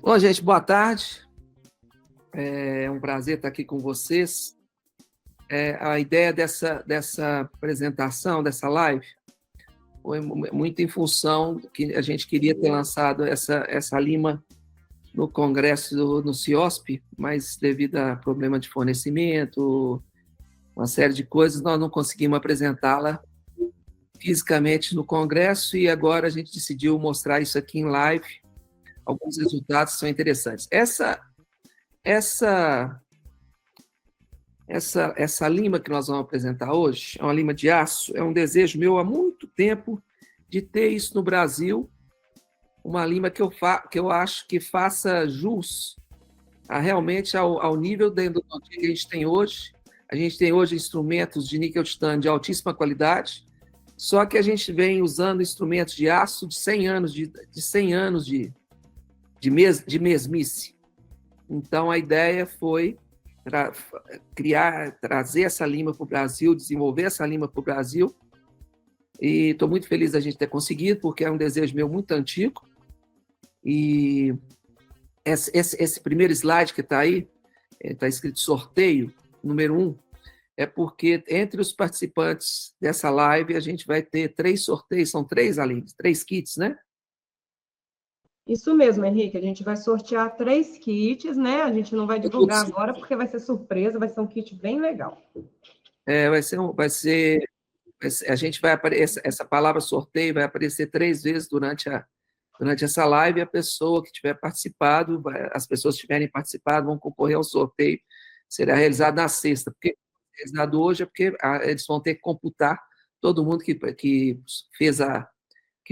Bom, gente, boa tarde. É um prazer estar aqui com vocês. A ideia dessa apresentação, dessa live, foi muito em função que a gente queria ter lançado essa lima no Congresso, no CIOSP, mas devido a problema de fornecimento, uma série de coisas, nós não conseguimos apresentá-la fisicamente no Congresso e agora a gente decidiu mostrar isso aqui em live. Alguns resultados são interessantes. Essa lima que nós vamos apresentar hoje é uma lima de aço, é um desejo meu há muito tempo de ter isso no Brasil, uma lima que eu acho que faça jus realmente ao nível da endodontia que a gente tem hoje. A gente tem hoje instrumentos de níquel titânio de altíssima qualidade, só que a gente vem usando instrumentos de aço de 100 anos de mesmice. Então, a ideia foi trazer essa lima para o Brasil, desenvolver essa lima para o Brasil, e estou muito feliz da gente ter conseguido, porque é um desejo meu muito antigo. E esse primeiro slide que está aí, está escrito sorteio, número 1, é porque entre os participantes dessa live a gente vai ter 3 sorteios, são 3, Aline, 3 kits, né? Isso mesmo, Henrique, a gente vai sortear 3 kits, né? A gente não vai divulgar agora porque vai ser surpresa, vai ser um kit bem legal. A gente vai aparecer, essa palavra sorteio vai aparecer 3 vezes durante essa live, e a pessoa que tiver participado, as pessoas que tiverem participado vão concorrer ao sorteio, será realizado na sexta, porque realizado hoje é porque eles vão ter que computar todo mundo que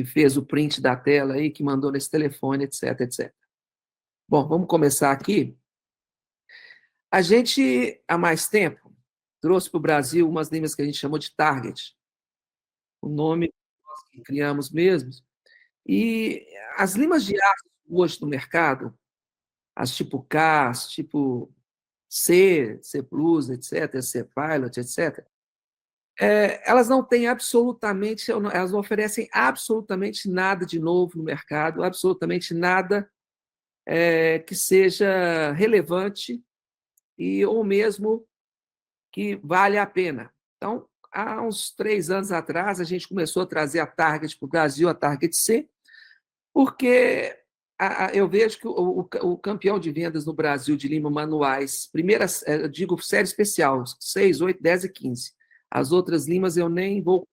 fez o print da tela aí, que mandou nesse telefone, etc, etc. Bom, vamos começar aqui. A gente, há mais tempo, trouxe para o Brasil umas limas que a gente chamou de Target, o nome que nós criamos mesmos, e as limas de aço hoje no mercado, as tipo K, as tipo C, C+, etc., C Pilot, etc., elas não têm absolutamente, elas não oferecem absolutamente nada de novo no mercado, absolutamente nada que seja relevante ou mesmo que vale a pena. Então, há uns 3 anos atrás, a gente começou a trazer a Target para o Brasil, a Target C, porque eu vejo que o campeão de vendas no Brasil de lima manuais, eu digo série especial, 6, 8, 10 e 15. As outras limas eu nem vou.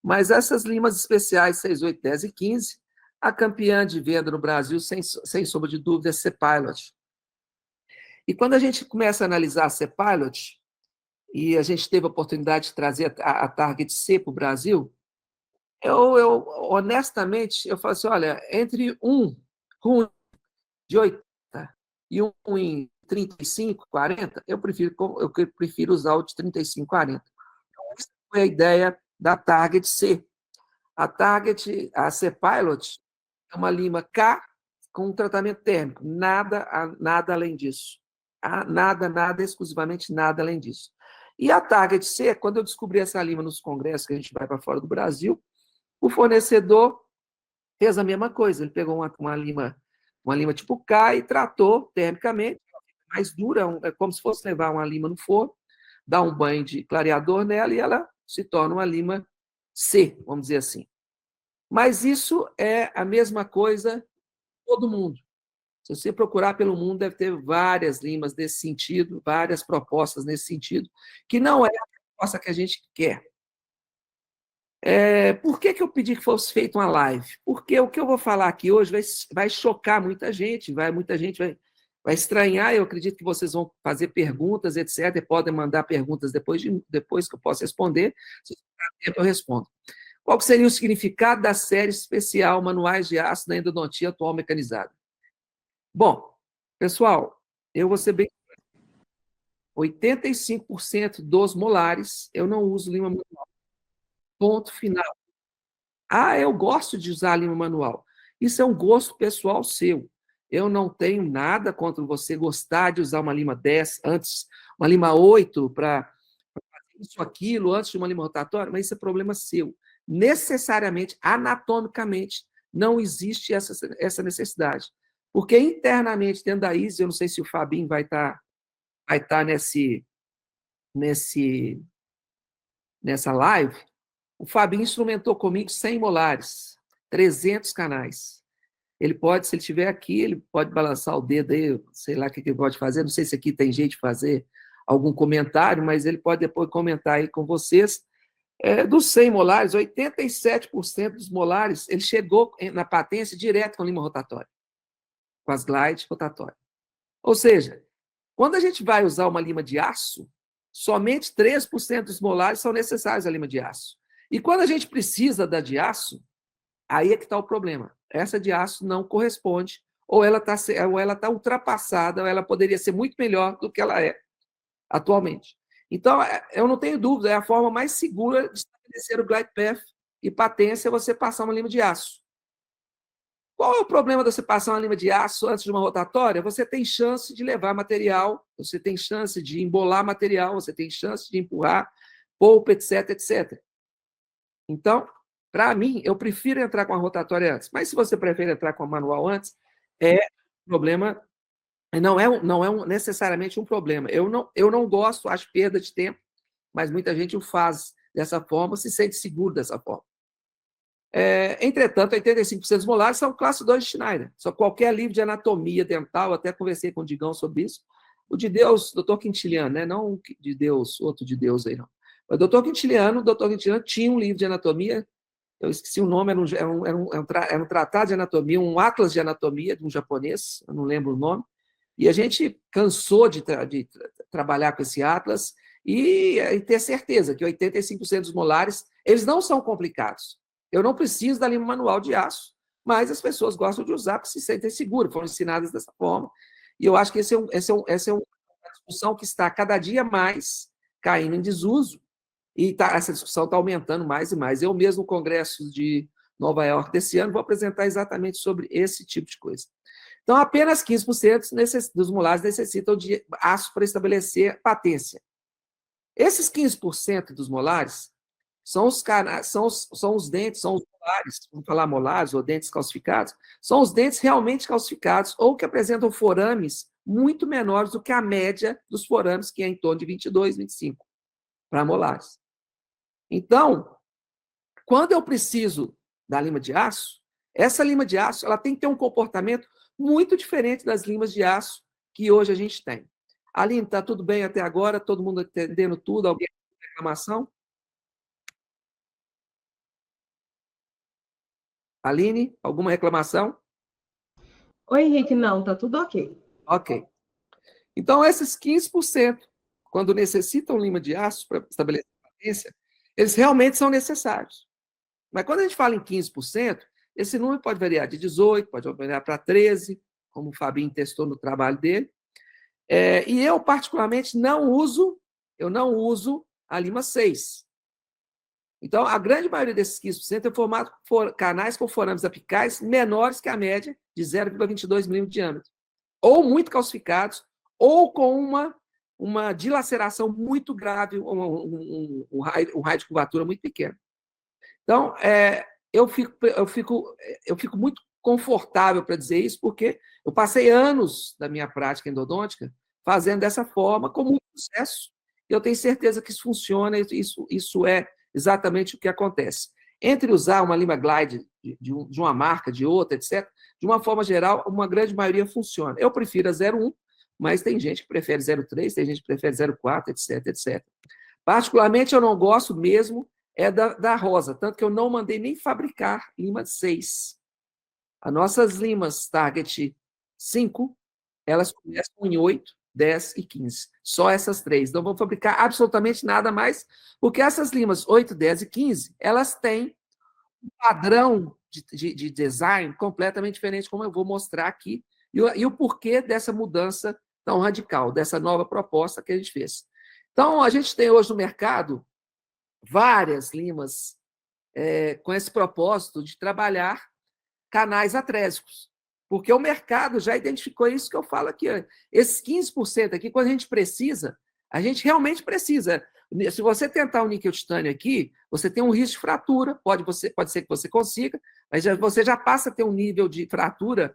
Mas essas limas especiais, 6, 8, 10 e 15, a campeã de venda no Brasil, sem sombra de dúvida, é C-Pilot. E quando a gente começa a analisar a C-Pilot, e a gente teve a oportunidade de trazer a Target C para o Brasil, honestamente, eu falo assim, olha, entre um ruim de 80 e um em 35, 40, eu prefiro usar o de 35, 40. Então, essa foi a ideia da Target C. A C-Pilot, é uma lima K com um tratamento térmico, nada além disso. Nada, exclusivamente nada além disso. E a Target C, quando eu descobri essa lima nos congressos que a gente vai para fora do Brasil, o fornecedor fez a mesma coisa. Ele pegou uma lima tipo K e tratou termicamente, mais dura, é como se fosse levar uma lima no forno, dar um banho de clareador nela e ela se torna uma lima C, vamos dizer assim. Mas isso é a mesma coisa todo mundo. Se você procurar pelo mundo, deve ter várias limas nesse sentido, várias propostas nesse sentido, que não é a proposta que a gente quer. Por que eu pedi que fosse feita uma live? Porque o que eu vou falar aqui hoje vai chocar muita gente vai estranhar. Eu acredito que vocês vão fazer perguntas, etc., e podem mandar perguntas depois que eu possa responder. Se tiver tempo, eu respondo. Qual seria o significado da série especial Manuais de Aço na Endodontia Atual Mecanizada? Bom, pessoal, eu vou ser bem... 85% dos molares eu não uso lima manual. Ponto final. Eu gosto de usar lima manual. Isso é um gosto pessoal seu. Eu não tenho nada contra você gostar de usar uma lima 10, antes uma lima 8 para fazer isso, aquilo, antes de uma lima rotatória, mas isso é problema seu. Necessariamente, anatomicamente, não existe essa necessidade. Porque internamente, dentro da ISE, eu não sei se o Fabinho vai estar nessa live, o Fabinho instrumentou comigo 100 molares, 300 canais. Ele pode, se ele estiver aqui, ele pode balançar o dedo aí, sei lá o que ele pode fazer, não sei se aqui tem jeito de fazer algum comentário, mas ele pode depois comentar aí com vocês. Dos 100 molares, 87% dos molares, ele chegou na patência direto com lima rotatória, com as glide rotatórias. Ou seja, quando a gente vai usar uma lima de aço, somente 3% dos molares são necessários à lima de aço. E quando a gente precisa da de aço, aí é que está o problema. Essa de aço não corresponde, ou ela está ultrapassada, ou ela poderia ser muito melhor do que ela é atualmente. Então, eu não tenho dúvida, é a forma mais segura de estabelecer o glide path e patência é você passar uma lima de aço. Qual é o problema de você passar uma lima de aço antes de uma rotatória? Você tem chance de levar material, você tem chance de embolar material, você tem chance de empurrar polpa, etc, etc. Então, para mim, eu prefiro entrar com a rotatória antes. Mas se você prefere entrar com a manual antes, problema. Não é necessariamente um problema. Eu não gosto, acho perda de tempo, mas muita gente o faz dessa forma, se sente seguro dessa forma. Entretanto, 85% dos molares são classe 2 de Schneider. Só qualquer livro de anatomia dental, até conversei com o Digão sobre isso. O de Deus, doutor Quintiliano, né? Não de Deus, outro de Deus aí, não. O doutor Quintiliano tinha um livro de anatomia, eu esqueci o nome, era um tratado de anatomia, um atlas de anatomia de um japonês, eu não lembro o nome, e a gente cansou de trabalhar com esse atlas e ter certeza que 85% dos molares, eles não são complicados. Eu não preciso da lima manual de aço, mas as pessoas gostam de usar porque se sentem seguras, foram ensinadas dessa forma. E eu acho que essa é uma discussão que está cada dia mais caindo em desuso, e essa discussão está aumentando mais e mais. Eu mesmo, no Congresso de Nova York desse ano, vou apresentar exatamente sobre esse tipo de coisa. Então, apenas 15% dos molares necessitam de aço para estabelecer patência. Esses 15% dos molares são os dentes, são os molares, vamos falar molares ou dentes calcificados, são os dentes realmente calcificados ou que apresentam forames muito menores do que a média dos forames, que é em torno de 22, 25 para molares. Então, quando eu preciso da lima de aço, essa lima de aço ela tem que ter um comportamento muito diferente das limas de aço que hoje a gente tem. Aline, está tudo bem até agora? Todo mundo entendendo tudo? Alguém tem reclamação? Aline, alguma reclamação? Oi, Henrique, não, tá tudo ok. Ok. Então, esses 15%, quando necessitam lima de aço para estabelecer patência, eles realmente são necessários. Mas quando a gente fala em 15%, esse número pode variar de 18%, pode variar para 13%, como o Fabinho testou no trabalho dele. E eu, particularmente, não uso a lima 6. Então, a grande maioria desses 15% é formado por canais com forames apicais menores que a média de 0,22 milímetros de diâmetro, ou muito calcificados, ou com uma dilaceração muito grave, um raio de curvatura muito pequeno. Então, eu fico muito confortável para dizer isso, porque eu passei anos da minha prática endodôntica fazendo dessa forma, com muito sucesso. E eu tenho certeza que isso funciona, isso é exatamente o que acontece. Entre usar uma lima glide de uma marca, de outra, etc., de uma forma geral, uma grande maioria funciona. Eu prefiro a 0,1, mas tem gente que prefere 0,3, tem gente que prefere 0,4, etc, etc. Particularmente, eu não gosto mesmo da rosa, tanto que eu não mandei nem fabricar lima 6. As nossas limas Target 5, elas começam em 8, 10 e 15. Só essas três. Não vou fabricar absolutamente nada mais, porque essas limas 8, 10 e 15, elas têm um padrão de design completamente diferente, como eu vou mostrar aqui, e o porquê dessa mudança tão radical, dessa nova proposta que a gente fez. Então, a gente tem hoje no mercado várias limas com esse propósito de trabalhar canais atrésicos, porque o mercado já identificou isso que eu falo aqui. Esses 15% aqui, quando a gente realmente precisa. Se você tentar o níquel titânio aqui, você tem um risco de fratura, pode ser que você consiga, mas você já passa a ter um nível de fratura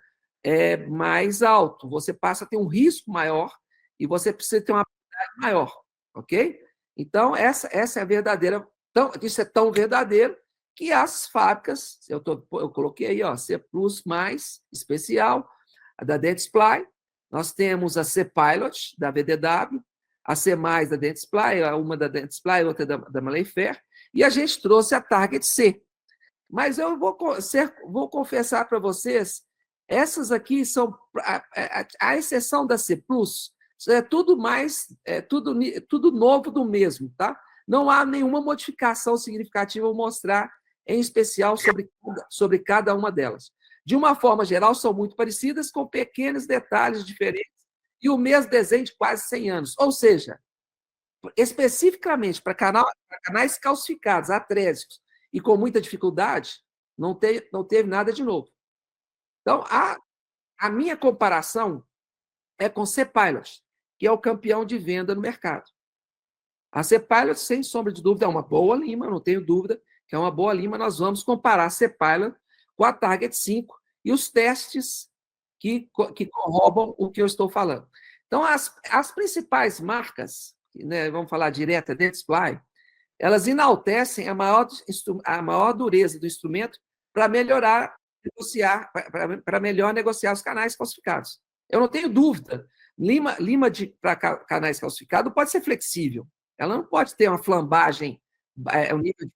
mais alto, você passa a ter um risco maior e você precisa ter uma habilidade maior, ok? Então, essa é a verdadeira. Isso é tão verdadeiro que as fábricas, eu coloquei aí, ó, C Plus mais especial, a da Dentsply, nós temos a C Pilot, da VDW, a C+, da Dentsply, uma da Dentsply, outra da Malayfair, e a gente trouxe a Target C. Mas eu vou confessar para vocês, essas aqui são, a exceção da C+, é tudo tudo novo do mesmo, tá? Não há nenhuma modificação significativa a mostrar, em especial sobre cada uma delas. De uma forma geral, são muito parecidas, com pequenos detalhes diferentes e o mesmo desenho de quase 100 anos. Ou seja, especificamente para canais calcificados, atrésicos e com muita dificuldade, não teve nada de novo. Então, a minha comparação é com C-Pilot, que é o campeão de venda no mercado. A C-Pilot, sem sombra de dúvida, é uma boa lima, não tenho dúvida que é uma boa lima. Nós vamos comparar a C-Pilot com a Target 5 e os testes que corroboram o que eu estou falando. Então, as principais marcas, né, vamos falar direta, Dentsply, elas enaltecem a maior dureza do instrumento para melhor negociar os canais calcificados. Eu não tenho dúvida. Lima para canais calcificados pode ser flexível. Ela não pode ter uma flambagem, um nível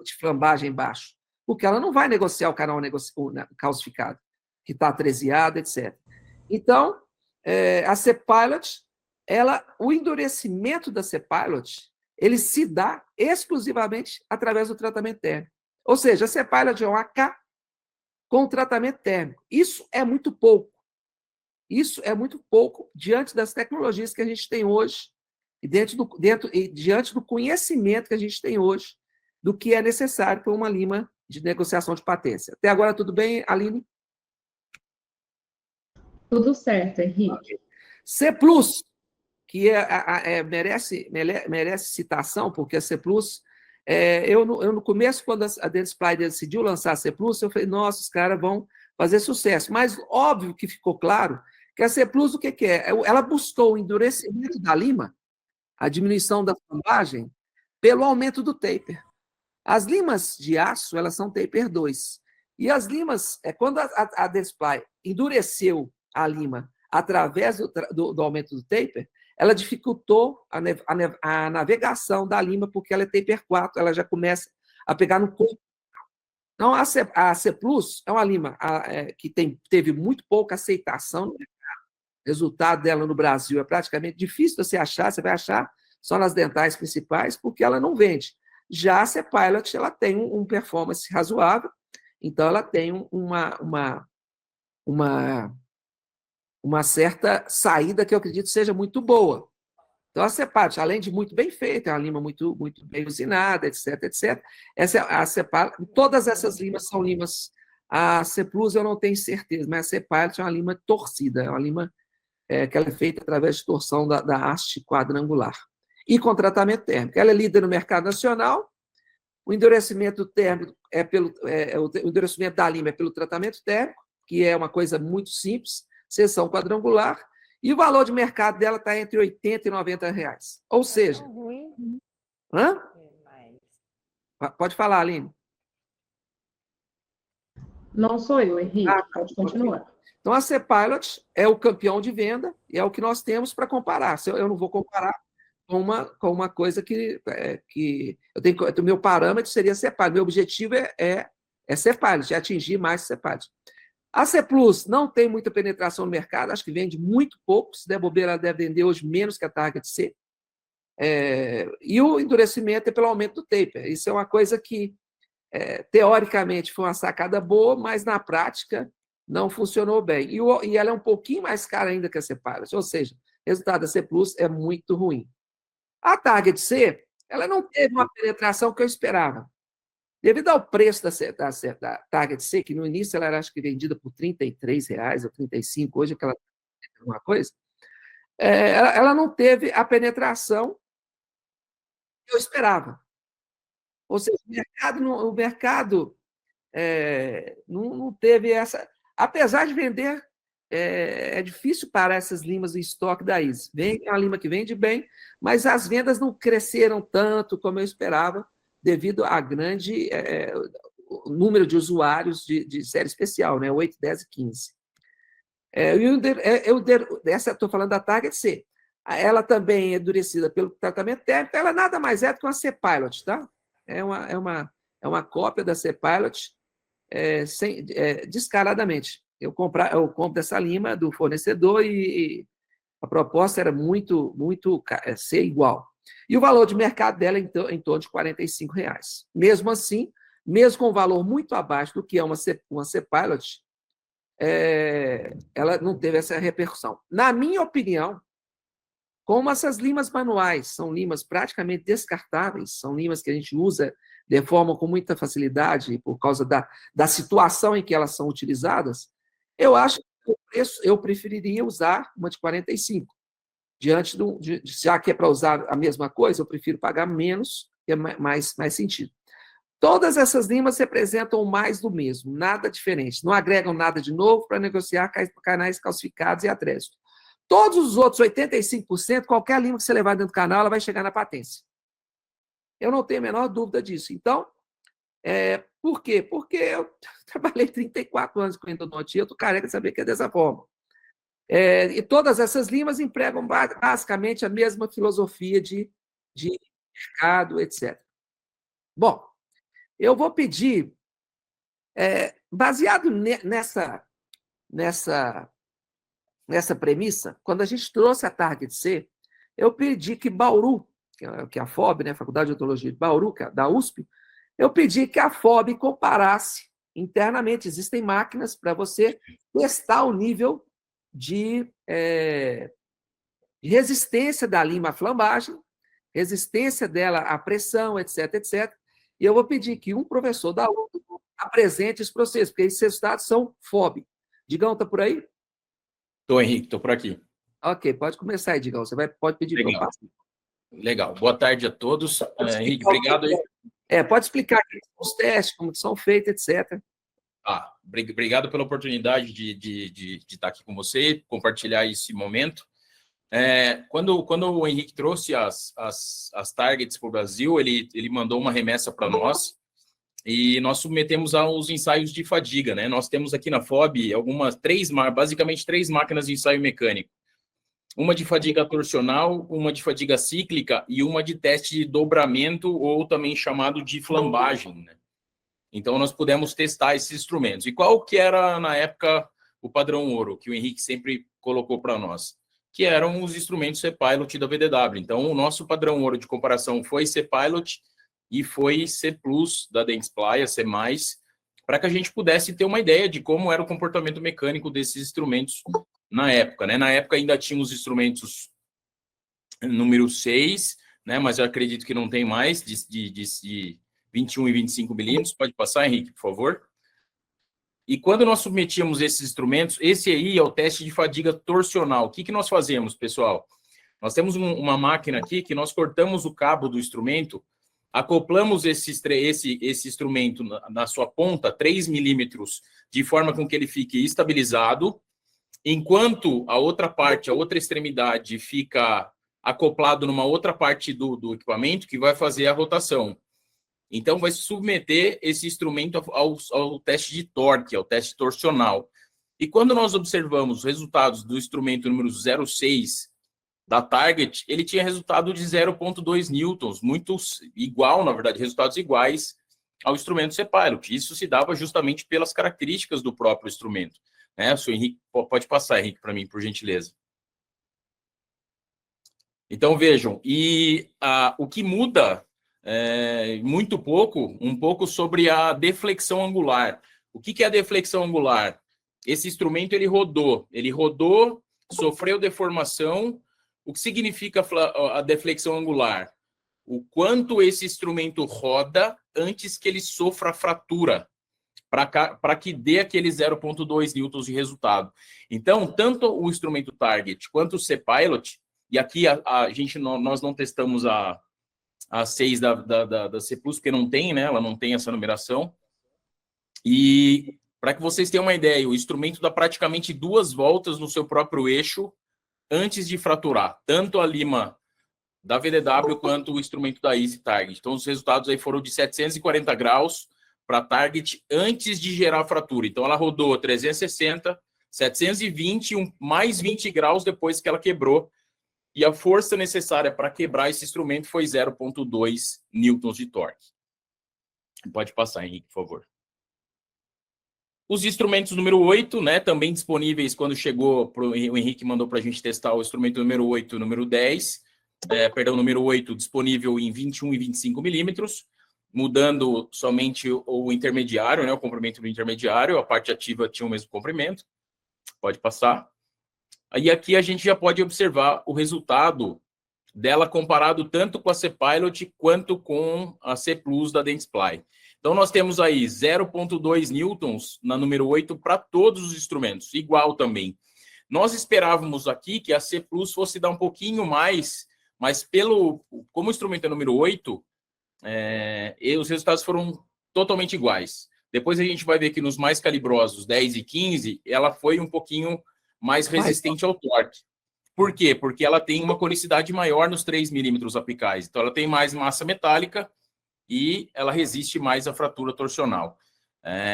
de flambagem baixo, porque ela não vai negociar o canal calcificado, que está atreziado, etc. Então, a C-Pilot, o endurecimento da C-Pilot, ele se dá exclusivamente através do tratamento térmico. Ou seja, a C-Pilot é um AK com tratamento térmico. Isso é muito pouco. Isso é muito pouco diante das tecnologias que a gente tem hoje e diante do conhecimento que a gente tem hoje do que é necessário para uma lima de negociação de patência. Até agora, tudo bem, Aline? Tudo certo, Henrique. C+, que merece citação, porque a C+, eu no começo, quando a Dentsply decidiu lançar a C+, eu falei, nossa, os caras vão fazer sucesso. Mas óbvio que ficou claro que a C+, o que é? Ela buscou o endurecimento da lima, a diminuição da flambagem, pelo aumento do taper. As limas de aço, elas são taper 2. E as limas, quando a Dentsply endureceu a lima através do aumento do taper, ela dificultou a navegação da lima, porque ela é taper 4, ela já começa a pegar no corpo. Então, a C Plus é uma lima que teve muito pouca aceitação no mercado. O resultado dela no Brasil é praticamente difícil de você achar, você vai achar só nas dentais principais, porque ela não vende. Já a C-Pilot, ela tem um performance razoável, então ela tem uma certa saída que eu acredito seja muito boa. Então, a C-Pilot, além de muito bem feita, é uma lima muito, muito bem usinada, etc, etc. A C-Pilot, todas essas limas são limas. A C Plus eu não tenho certeza, mas a C-Pilot é uma lima torcida, é uma lima que ela é feita através de torção da haste quadrangular. E com tratamento térmico. Ela é líder no mercado nacional, o endurecimento térmico o endurecimento da lima é pelo tratamento térmico, que é uma coisa muito simples, seção quadrangular, e o valor de mercado dela está entre R$80 e R$90. Ou seja... É ruim. Hã? Pode falar, Aline. Não sou eu, Henrique. Pode continuar. Então, a C-Pilot é o campeão de venda e é o que nós temos para comparar. Eu não vou comparar com uma coisa que eu tenho. O meu parâmetro seria C-Pilot. Meu objetivo é C-Pilot, é atingir mais C-Pilot. A C Plus não tem muita penetração no mercado, acho que vende muito pouco. Se der bobeira, ela deve vender hoje menos que a Target C. E o endurecimento é pelo aumento do taper. Isso é uma coisa que, teoricamente, foi uma sacada boa, mas na prática não funcionou bem. E ela é um pouquinho mais cara ainda que a C-Pilot, ou seja, o resultado da C Plus é muito ruim. A Target C, ela não teve uma penetração que eu esperava. Devido ao preço da Target C, que no início ela era, acho que, vendida por R$33 ou R$35, hoje aquela alguma coisa, ela não teve a penetração eu esperava. Ou seja, o mercado não teve essa... Apesar de vender, é difícil parar essas limas em estoque da Isis. É uma lima que vende bem, mas as vendas não cresceram tanto como eu esperava, devido a grande número de usuários de série especial, né? 8, 10 e 15. Essa estou falando da Target C. Ela também é endurecida pelo tratamento térmico, ela nada mais é do que uma C-Pilot, tá? É uma cópia da C-Pilot, descaradamente. Eu compro dessa lima do fornecedor e a proposta era muito ser igual. E o valor de mercado dela é em torno de R$45. Mesmo assim, mesmo com um valor muito abaixo do que é uma C-Pilot, ela não teve essa repercussão. Na minha opinião, como essas limas manuais são limas praticamente descartáveis, são limas que a gente usa de forma com muita facilidade por causa da situação em que elas são utilizadas, eu acho que o preço, eu preferiria usar uma de 45. Já que é para usar a mesma coisa, eu prefiro pagar menos, que é mais sentido. Todas essas limas representam mais do mesmo, nada diferente, não agregam nada de novo para negociar canais calcificados e atrésitos. Todos os outros 85%, qualquer lima que você levar dentro do canal, ela vai chegar na patência. Eu não tenho a menor dúvida disso. Então, por quê? Porque eu trabalhei 34 anos com endodontia, eu estou careca de saber que é dessa forma. E todas essas limas empregam basicamente a mesma filosofia de mercado, etc. Bom, eu vou pedir, baseado nessa premissa, quando a gente trouxe a Target C, eu pedi que Bauru, que é a FOB, né, Faculdade de Odontologia de Bauru, que é da USP, eu pedi que a FOB comparasse internamente. Existem máquinas para você testar o nível de resistência da lima à flambagem, resistência dela à pressão, etc, etc. E eu vou pedir que um professor da USP apresente esse processo, porque esses resultados são FOB. Digão, está por aí? Estou, Henrique, estou por aqui. Ok, pode começar aí, Digão. Pode pedir para eu passar. Legal. Boa tarde a todos. Henrique, obrigado aí. Pode explicar aqui os testes, como são feitos, etc. Obrigado pela oportunidade de estar aqui com você, compartilhar esse momento. Quando o Henrique trouxe as targets para o Brasil, ele mandou uma remessa para nós e nós submetemos aos ensaios de fadiga, né? Nós temos aqui na FOB basicamente três máquinas de ensaio mecânico. Uma de fadiga torsional, uma de fadiga cíclica e uma de teste de dobramento, ou também chamado de flambagem, né? Então, nós pudemos testar esses instrumentos. E qual que era, na época, o padrão ouro, que o Henrique sempre colocou para nós? Que eram os instrumentos C-Pilot da VDW. Então, o nosso padrão ouro de comparação foi C-Pilot e foi C+, da Dentsply, C+, para que a gente pudesse ter uma ideia de como era o comportamento mecânico desses instrumentos na época, né? Na época ainda tinha os instrumentos número 6, né? Mas eu acredito que não tem mais, de 21 e 25 milímetros. Pode passar, Henrique, por favor. E quando nós submetíamos esses instrumentos, esse aí é o teste de fadiga torsional. O que nós fazemos, pessoal? Nós temos uma máquina aqui que nós cortamos o cabo do instrumento, acoplamos esse instrumento na sua ponta, 3 milímetros, de forma com que ele fique estabilizado, enquanto a outra parte, a outra extremidade, fica acoplado numa outra parte do equipamento que vai fazer a rotação. Então, vai submeter esse instrumento ao teste de torque, ao teste torsional. E quando nós observamos os resultados do instrumento número 06 da Target, ele tinha resultado de 0,2 newtons, muito igual, na verdade, resultados iguais ao instrumento C-Pilot. Isso se dava justamente pelas características do próprio instrumento. O senhor Henrique, pode passar, Henrique, para mim, por gentileza. Então, vejam, o que muda muito pouco, um pouco sobre a deflexão angular. O que é a deflexão angular? Esse instrumento, ele rodou, sofreu deformação. O que significa a deflexão angular? O quanto esse instrumento roda antes que ele sofra fratura, para que dê aquele 0,2 newtons de resultado. Então, tanto o instrumento Target quanto o C-Pilot, e aqui nós não testamos a 6 da C+, porque não tem, né? Ela não tem essa numeração. E para que vocês tenham uma ideia, o instrumento dá praticamente 2 voltas no seu próprio eixo antes de fraturar, tanto a lima da VDW quanto o instrumento da Easy Target. Então, os resultados aí foram de 740 graus para Target antes de gerar a fratura. Então, ela rodou 360, 720 e mais 20 graus depois que ela quebrou. E a força necessária para quebrar esse instrumento foi 0,2 newtons de torque. Pode passar, Henrique, por favor. Os instrumentos número 8, né, também disponíveis quando chegou, o Henrique mandou para a gente testar o instrumento número 8 e número 10, número 8 disponível em 21 e 25 milímetros, mudando somente o intermediário, né, o comprimento do intermediário, a parte ativa tinha o mesmo comprimento. Pode passar. Aí aqui a gente já pode observar o resultado dela comparado tanto com a C-Pilot quanto com a C Plus da Dentsply. Então, nós temos aí 0,2 newtons na número 8 para todos os instrumentos, igual também. Nós esperávamos aqui que a C Plus fosse dar um pouquinho mais, mas como o instrumento é número 8, os resultados foram totalmente iguais. Depois a gente vai ver que nos mais calibrosos, 10 e 15, ela foi um pouquinho mais resistente ao torque. Por quê? Porque ela tem uma conicidade maior nos 3 milímetros apicais. Então, ela tem mais massa metálica e ela resiste mais à fratura torsional.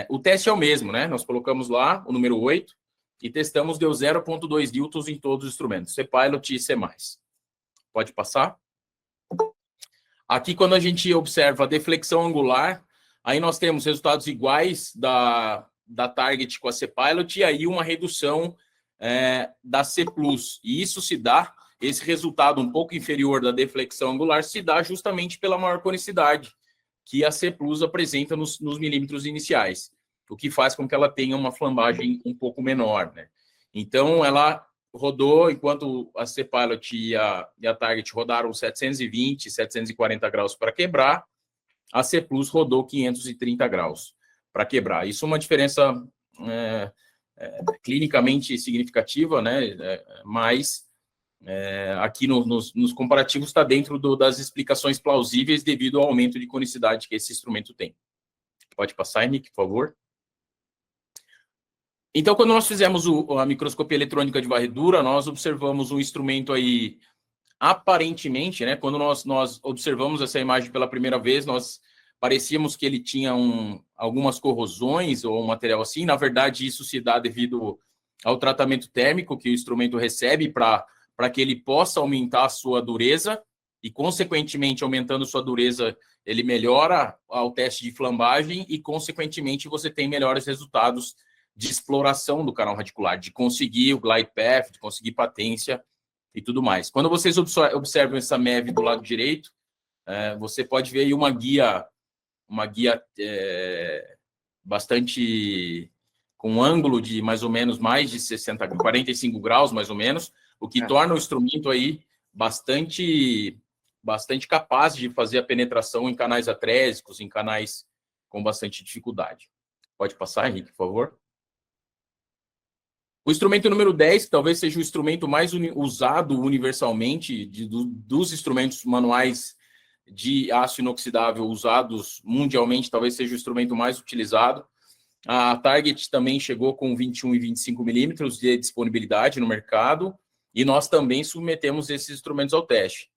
O teste é o mesmo, né? Nós colocamos lá o número 8 e testamos, deu 0,2 newtons em todos os instrumentos, C-Pilot e C+. Pode passar? Aqui, quando a gente observa a deflexão angular, aí nós temos resultados iguais da Target com a C-Pilot e aí uma redução da C+. E isso se dá, esse resultado um pouco inferior da deflexão angular, se dá justamente pela maior conicidade que a C+ apresenta nos milímetros iniciais, o que faz com que ela tenha uma flambagem um pouco menor, né? Então, ela rodou, enquanto a C-Pilot e a Target rodaram 720, 740 graus para quebrar, a C+ rodou 530 graus para quebrar. Isso é uma diferença clinicamente significativa, né? Mas aqui nos comparativos está dentro das explicações plausíveis devido ao aumento de conicidade que esse instrumento tem. Pode passar, Henrique, por favor. Então, quando nós fizemos a microscopia eletrônica de varredura, nós observamos um instrumento aí, aparentemente, né? Quando nós observamos essa imagem pela primeira vez, nós parecíamos que ele tinha algumas corrosões ou um material assim. Na verdade, isso se dá devido ao tratamento térmico que o instrumento recebe para que ele possa aumentar a sua dureza e, consequentemente, aumentando sua dureza, ele melhora o teste de flambagem e, consequentemente, você tem melhores resultados de exploração do canal radicular, de conseguir o glide path, de conseguir patência e tudo mais. Quando vocês observam essa MEV do lado direito, você pode ver aí uma guia bastante com um ângulo de mais ou menos mais de 45 graus, mais ou menos, o que torna o instrumento aí bastante capaz de fazer a penetração em canais atrésicos, em canais com bastante dificuldade. Pode passar, Henrique, por favor. O instrumento número 10, que talvez seja o instrumento mais usado universalmente dos instrumentos manuais de aço inoxidável usados mundialmente, talvez seja o instrumento mais utilizado. A Target também chegou com 21 e 25 milímetros de disponibilidade no mercado e nós também submetemos esses instrumentos ao teste.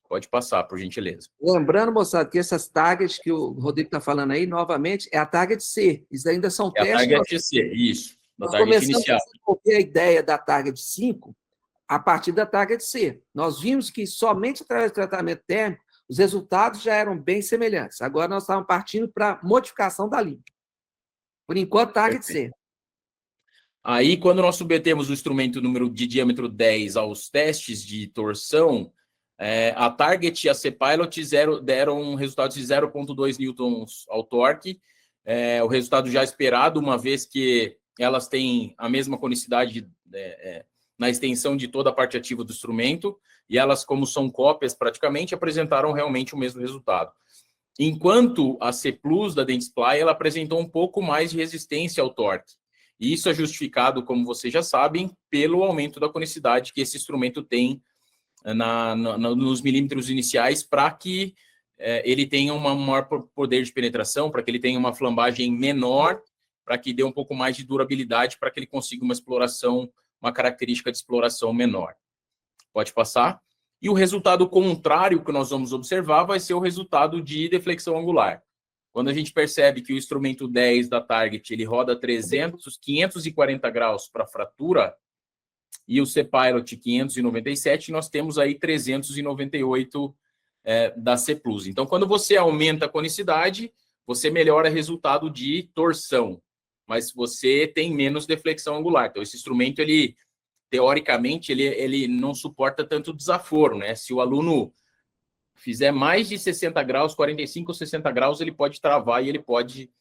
Pode passar, por gentileza. Lembrando, moçada, que essas Targets que o Rodrigo está falando aí, novamente, é a Target C. Isso ainda são testes. A Target C, isso. Nós começamos a desenvolver a ideia da Target 5 a partir da Target C. Nós vimos que somente através do tratamento térmico os resultados já eram bem semelhantes. Agora nós estamos partindo para modificação da linha. Por enquanto, Target C. Aí, quando nós submetemos o instrumento de diâmetro 10 aos testes de torção, a Target e a C-Pilot deram resultados de 0,2 newtons ao torque. O resultado já esperado, uma vez que elas têm a mesma conicidade na extensão de toda a parte ativa do instrumento, e elas, como são cópias praticamente, apresentaram realmente o mesmo resultado. Enquanto a C Plus da Dentsply, ela apresentou um pouco mais de resistência ao torque. E isso é justificado, como vocês já sabem, pelo aumento da conicidade que esse instrumento tem nos milímetros iniciais para que ele tenha um maior poder de penetração, para que ele tenha uma flambagem menor, para que dê um pouco mais de durabilidade, para que ele consiga uma característica de exploração menor. Pode passar. E o resultado contrário que nós vamos observar vai ser o resultado de deflexão angular. Quando a gente percebe que o instrumento 10 da Target ele roda 540 graus para fratura, e o C-Pilot 597, nós temos aí 398 da C+. Então, quando você aumenta a conicidade, você melhora o resultado de torção, mas você tem menos deflexão angular. Então, esse instrumento, teoricamente, ele não suporta tanto desaforo, né? Se o aluno fizer mais de 60 graus, 45 ou 60 graus, ele pode travar e ele pode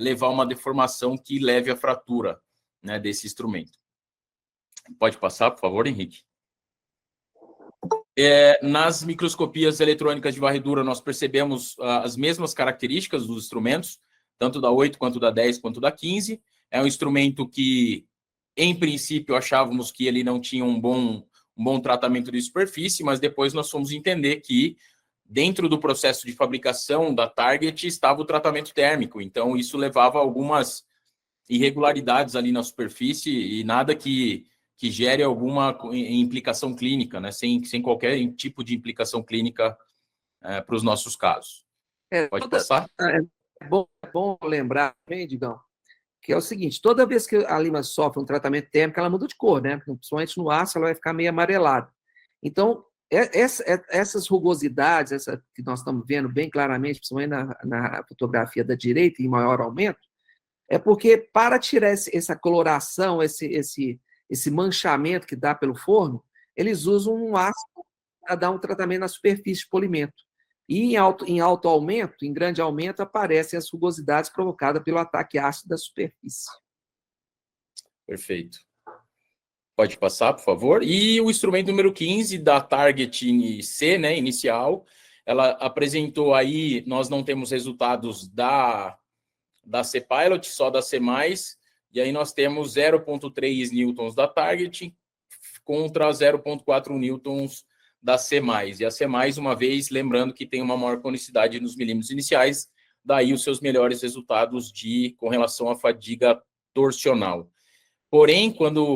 levar uma deformação que leve à fratura, né, desse instrumento. Pode passar, por favor, Henrique. Nas microscopias eletrônicas de varredura, nós percebemos as mesmas características dos instrumentos, tanto da 8, quanto da 10, quanto da 15. É um instrumento que, em princípio, achávamos que ele não tinha um bom tratamento de superfície, mas depois nós fomos entender que, dentro do processo de fabricação da Target, estava o tratamento térmico. Então, isso levava a algumas irregularidades ali na superfície e nada que gere alguma implicação clínica, né? Sem qualquer tipo de implicação clínica para os nossos casos. Pode passar? É bom lembrar também, Digão, que é o seguinte, toda vez que a lima sofre um tratamento térmico, ela muda de cor, né? Principalmente no aço, ela vai ficar meio amarelada. Então, essas rugosidades, essa que nós estamos vendo bem claramente, principalmente na fotografia da direita, em maior aumento, é porque, para tirar essa coloração, esse manchamento que dá pelo forno, eles usam um ácido para dar um tratamento na superfície de polimento. E em alto aumento, em grande aumento, aparecem as rugosidades provocadas pelo ataque ácido da superfície. Perfeito. Pode passar, por favor. E o instrumento número 15 da Target C, né, inicial, ela apresentou aí, nós não temos resultados da C-Pilot, só da C+, e aí nós temos 0,3 newtons da Target contra 0,4 newtons da C+. E a C+, uma vez, lembrando que tem uma maior conicidade nos milímetros iniciais, daí os seus melhores resultados com relação à fadiga torsional. Porém,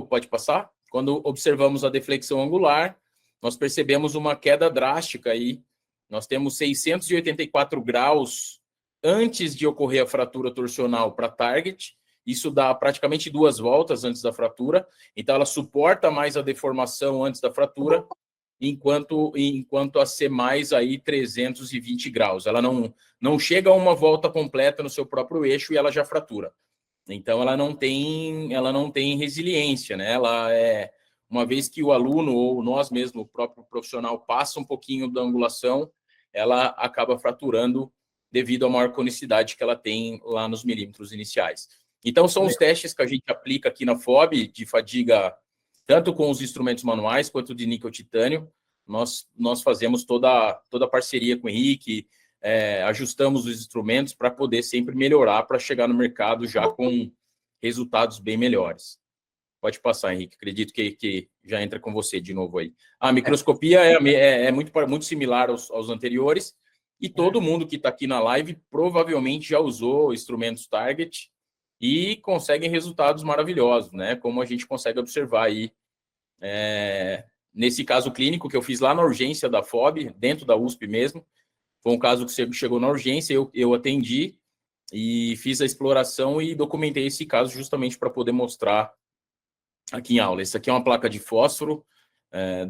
pode passar? Quando observamos a deflexão angular, nós percebemos uma queda drástica aí. Nós temos 684 graus antes de ocorrer a fratura torsional para Target. Isso dá praticamente 2 voltas antes da fratura. Então, ela suporta mais a deformação antes da fratura, enquanto a C+, aí 320 graus. Ela não chega a uma volta completa no seu próprio eixo e ela já fratura. Então, ela não tem resiliência, né? Uma vez que o aluno ou nós mesmo, o próprio profissional, passa um pouquinho da angulação, ela acaba fraturando devido à maior conicidade que ela tem lá nos milímetros iniciais. Então, são os testes que a gente aplica aqui na FOB de fadiga, tanto com os instrumentos manuais quanto de níquel-titânio. Nós fazemos toda a parceria com o Henrique, ajustamos os instrumentos para poder sempre melhorar, para chegar no mercado já com resultados bem melhores. Pode passar, Henrique. Acredito que já entra com você de novo aí. A microscopia é muito similar aos anteriores, e todo mundo que está aqui na live provavelmente já usou instrumentos Target e conseguem resultados maravilhosos, né? Como a gente consegue observar aí. Nesse caso clínico que eu fiz lá na urgência da FOB, dentro da USP mesmo, foi um caso que chegou na urgência, eu atendi e fiz a exploração e documentei esse caso justamente para poder mostrar aqui em aula. Essa aqui é uma placa de fósforo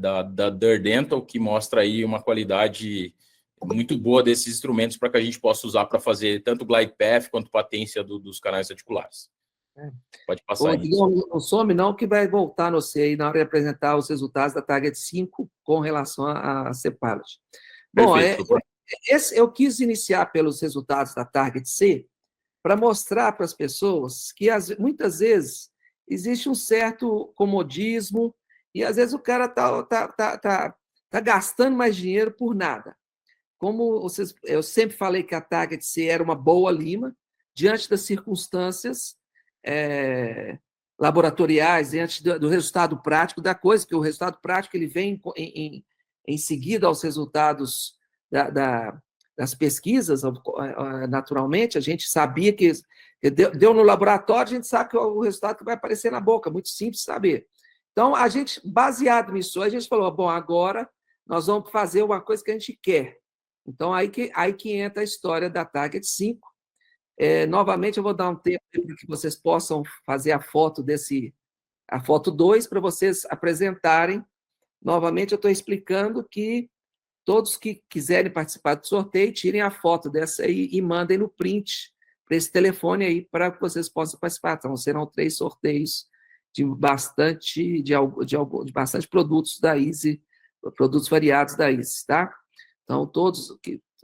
da Dürr Dental, que mostra aí uma qualidade muito boa desses instrumentos para que a gente possa usar para fazer tanto glide path quanto patência dos canais articulares. Pode passar aí. Não some não, que vai voltar no C aí na hora de apresentar os resultados da Target 5 com relação a C-Pilot. Bom, eu quis iniciar pelos resultados da Target C para mostrar para as pessoas que muitas vezes existe um certo comodismo e às vezes o cara tá gastando mais dinheiro por nada. Como eu sempre falei que a Target C era uma boa lima, diante das circunstâncias laboratoriais, diante do resultado prático da coisa, que o resultado prático ele vem em seguida aos resultados das pesquisas, naturalmente, a gente sabia que deu no laboratório, a gente sabe que o resultado que vai aparecer na boca, muito simples saber. Então, a gente, baseado nisso, a gente falou, bom, agora nós vamos fazer uma coisa que a gente quer. Então, aí que entra a história da Target 5. Novamente, eu vou dar um tempo para que vocês possam fazer a foto a foto 2, para vocês apresentarem. Novamente, eu estou explicando que todos que quiserem participar do sorteio, tirem a foto dessa aí e mandem no print para esse telefone aí, para que vocês possam participar. Então, serão 3 sorteios de bastante produtos da Easy, produtos variados da Easy, tá? Então,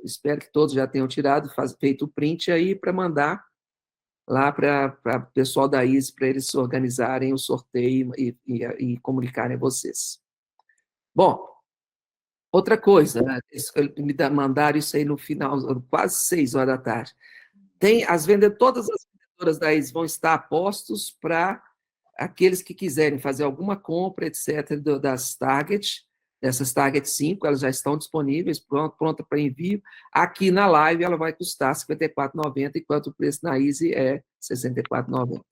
espero que todos já tenham tirado, feito o print aí para mandar lá para o pessoal da Easy, para eles organizarem o sorteio e comunicarem a vocês. Bom, outra coisa, né? Me mandaram isso aí no final, quase 6 horas da tarde. Todas as vendedoras da Easy vão estar a postos para aqueles que quiserem fazer alguma compra, etc., dessas Target 5, elas já estão disponíveis, pronta para envio. Aqui na live ela vai custar R$ 54,90, enquanto o preço na Easy é R$ 64,90.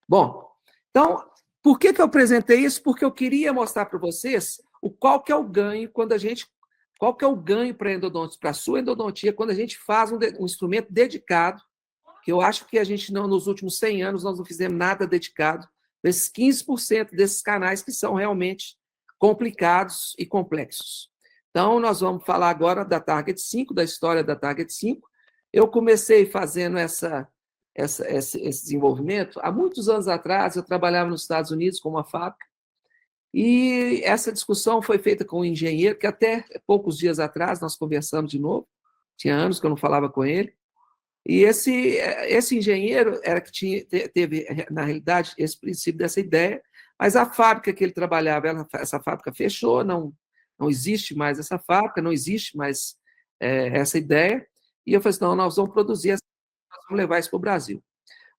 Bom, então, por que eu apresentei isso? Porque eu queria mostrar para vocês qual que é o ganho qual que é o ganho para a sua endodontia quando a gente faz um instrumento dedicado, que eu acho que a gente nos últimos 100 anos, nós não fizemos nada dedicado, esses 15% desses canais que são realmente complicados e complexos. Então, nós vamos falar agora da Target 5, da história da Target 5. Eu comecei fazendo esse desenvolvimento há muitos anos atrás. Eu trabalhava nos Estados Unidos com uma fábrica, e essa discussão foi feita com um engenheiro, que até poucos dias atrás nós conversamos de novo, tinha anos que eu não falava com ele, e esse engenheiro era que teve, na realidade, esse princípio dessa ideia, mas a fábrica que ele trabalhava, essa fábrica fechou, não existe mais essa fábrica, não existe mais essa ideia, e eu falei assim, não, nós vamos produzir, nós vamos levar isso para o Brasil.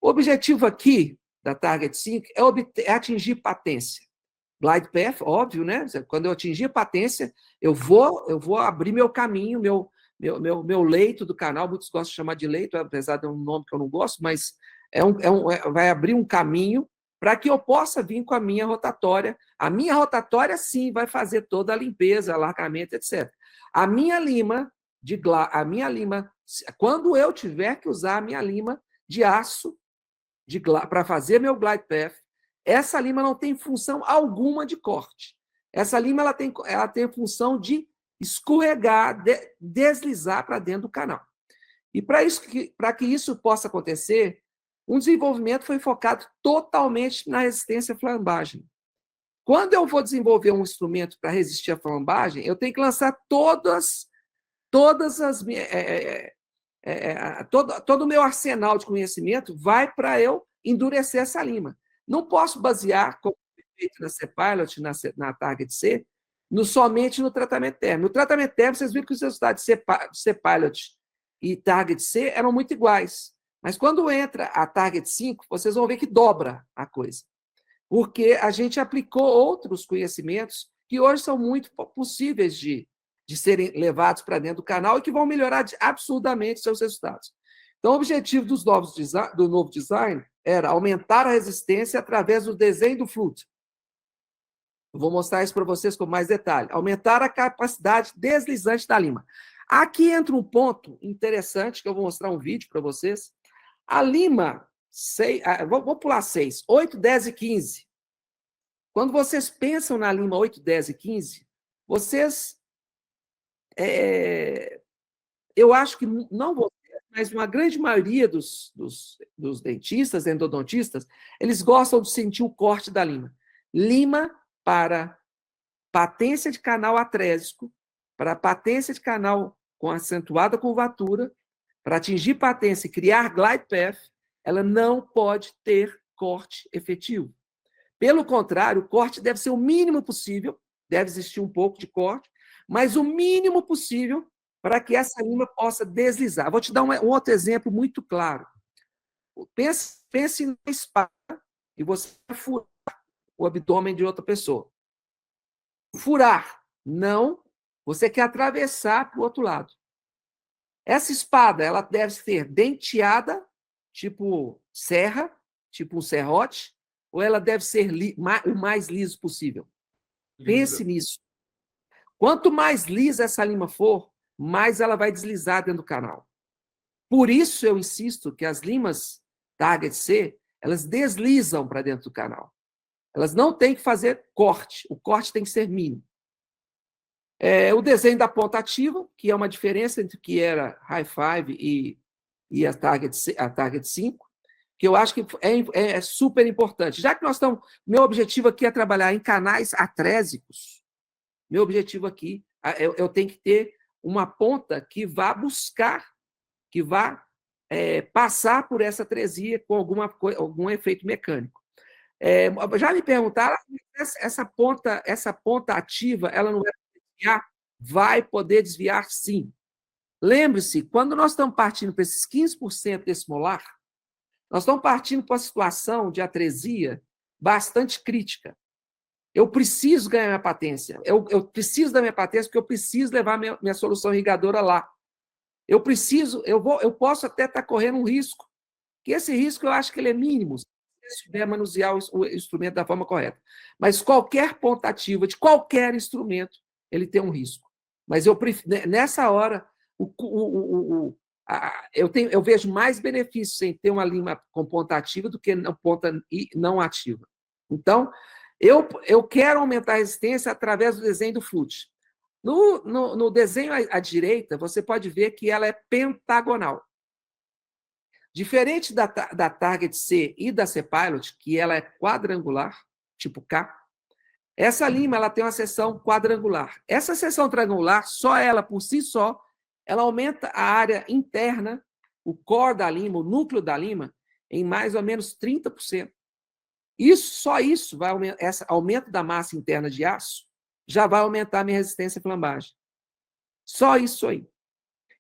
O objetivo aqui da Target 5 é atingir patência. Glide Path, óbvio, né? Quando eu atingir a patência, eu vou abrir meu caminho, meu leito do canal, muitos gostam de chamar de leito, apesar de um nome que eu não gosto, mas vai abrir um caminho para que eu possa vir com a minha rotatória. A minha rotatória, sim, vai fazer toda a limpeza, alargamento, etc. A minha lima, quando eu tiver que usar a minha lima de aço para fazer meu Glide Path, essa lima não tem função alguma de corte. Essa lima ela tem a função de escorregar, deslizar para dentro do canal. E para que isso possa acontecer, um desenvolvimento foi focado totalmente na resistência à flambagem. Quando eu vou desenvolver um instrumento para resistir à flambagem, eu tenho que lançar todo o meu arsenal de conhecimento vai para eu endurecer essa lima. Não posso basear, como foi feito na C-Pilot, na Target C, somente no tratamento térmico. No tratamento térmico, vocês viram que os resultados de C-Pilot e Target C eram muito iguais. Mas quando entra a Target 5, vocês vão ver que dobra a coisa. Porque a gente aplicou outros conhecimentos que hoje são muito possíveis de serem levados para dentro do canal e que vão melhorar absurdamente seus resultados. Então, o objetivo do novo design era aumentar a resistência através do desenho do flute. Eu vou mostrar isso para vocês com mais detalhe. Aumentar a capacidade deslizante da lima. Aqui entra um ponto interessante, que eu vou mostrar um vídeo para vocês. A lima, vou pular 6, 8, 10 e 15. Quando vocês pensam na lima 8, 10 e 15, vocês... eu acho que não vocês, mas uma grande maioria dos dentistas, endodontistas, eles gostam de sentir o corte da lima. Lima para patência de canal atrésico, para patência de canal com acentuada curvatura, para atingir patência e criar glide path, ela não pode ter corte efetivo. Pelo contrário, o corte deve ser o mínimo possível, deve existir um pouco de corte, mas o mínimo possível para que essa lima possa deslizar. Vou te dar um outro exemplo muito claro. Pense na espada e você vai furar o abdômen de outra pessoa. Furar, não Você quer atravessar para o outro lado. Essa espada, ela deve ser denteada, tipo serra, tipo um serrote, ou ela deve ser o mais liso possível? Pense nisso. Quanto mais lisa essa lima for, mais ela vai deslizar dentro do canal. Por isso eu insisto que as limas Target C, elas deslizam para dentro do canal. Elas não têm que fazer corte. O corte tem que ser mínimo. O desenho da ponta ativa, que é uma diferença entre o que era High Five e a Target 5, que eu acho que é super importante. Já que nós estamos... Meu objetivo aqui é trabalhar em canais atrésicos. Meu objetivo aqui, eu tenho que ter uma ponta que vá buscar, que vá passar por essa atresia com algum efeito mecânico. Já me perguntaram, essa ponta ativa, ela não vai desviar? Vai poder desviar, sim. Lembre-se, quando nós estamos partindo para esses 15% desse molar, nós estamos partindo para uma situação de atresia bastante crítica. Eu preciso ganhar minha patência. Eu preciso da minha patência porque eu preciso levar minha solução irrigadora lá. Eu posso até estar correndo um risco, que esse risco eu acho que ele é mínimo, se você souber manusear o instrumento da forma correta. Mas qualquer ponta ativa de qualquer instrumento, ele tem um risco. Mas nessa hora, eu vejo mais benefícios em ter uma lima com ponta ativa do que ponta não ativa. Então, eu quero aumentar a resistência através do desenho do flute. No desenho à direita, você pode ver que ela é pentagonal. Diferente da Target C e da C-Pilot, que ela é quadrangular, tipo K, essa lima ela tem uma seção quadrangular. Essa seção triangular, só ela, por si só, ela aumenta a área interna, o core da lima, o núcleo da lima, em mais ou menos 30%. Só isso vai aumentar, esse aumento da massa interna de aço já vai aumentar a minha resistência à flambagem. Só isso aí.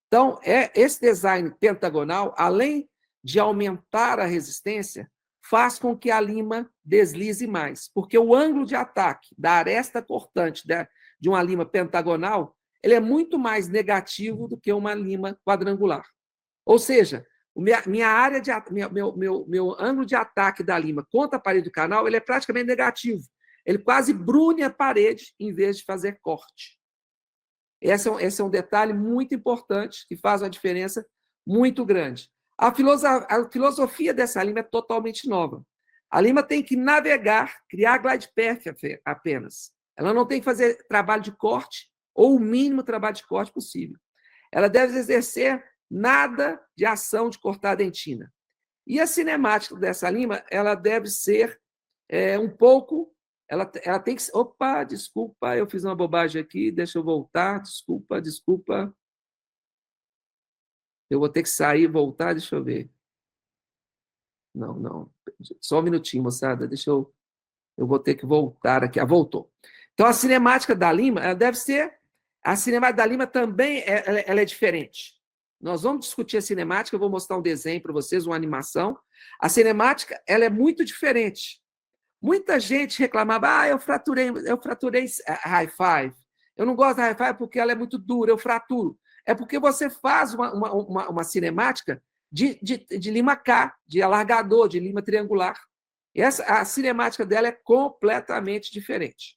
Então, esse design pentagonal, além de aumentar a resistência, faz com que a lima deslize mais, porque o ângulo de ataque da aresta cortante de uma lima pentagonal, ele é muito mais negativo do que uma lima quadrangular. Ou seja, meu ângulo de ataque da lima contra a parede do canal, ele é praticamente negativo. Ele quase brune a parede em vez de fazer corte. Esse é um detalhe muito importante que faz uma diferença muito grande. A filosofia dessa lima é totalmente nova. A lima tem que navegar, criar glide path apenas. Ela não tem que fazer trabalho de corte ou o mínimo trabalho de corte possível. Ela deve exercer nada de ação de cortar a dentina. E a cinemática dessa lima, ela deve ser um pouco... Ela tem que... Opa, desculpa, eu fiz uma bobagem aqui, deixa eu voltar, desculpa. Eu vou ter que sair e voltar, deixa eu ver. Não. Só um minutinho, moçada, eu vou ter que voltar aqui. Voltou. Então, a cinemática da lima, ela deve ser... A cinemática da lima também ela é diferente. Nós vamos discutir a cinemática, eu vou mostrar um desenho para vocês, uma animação. A cinemática, ela é muito diferente. Muita gente reclamava, eu fraturei High Five. Eu não gosto da High Five porque ela é muito dura, eu fraturo. É porque você faz uma cinemática de lima K, de alargador, de lima triangular. A cinemática dela é completamente diferente.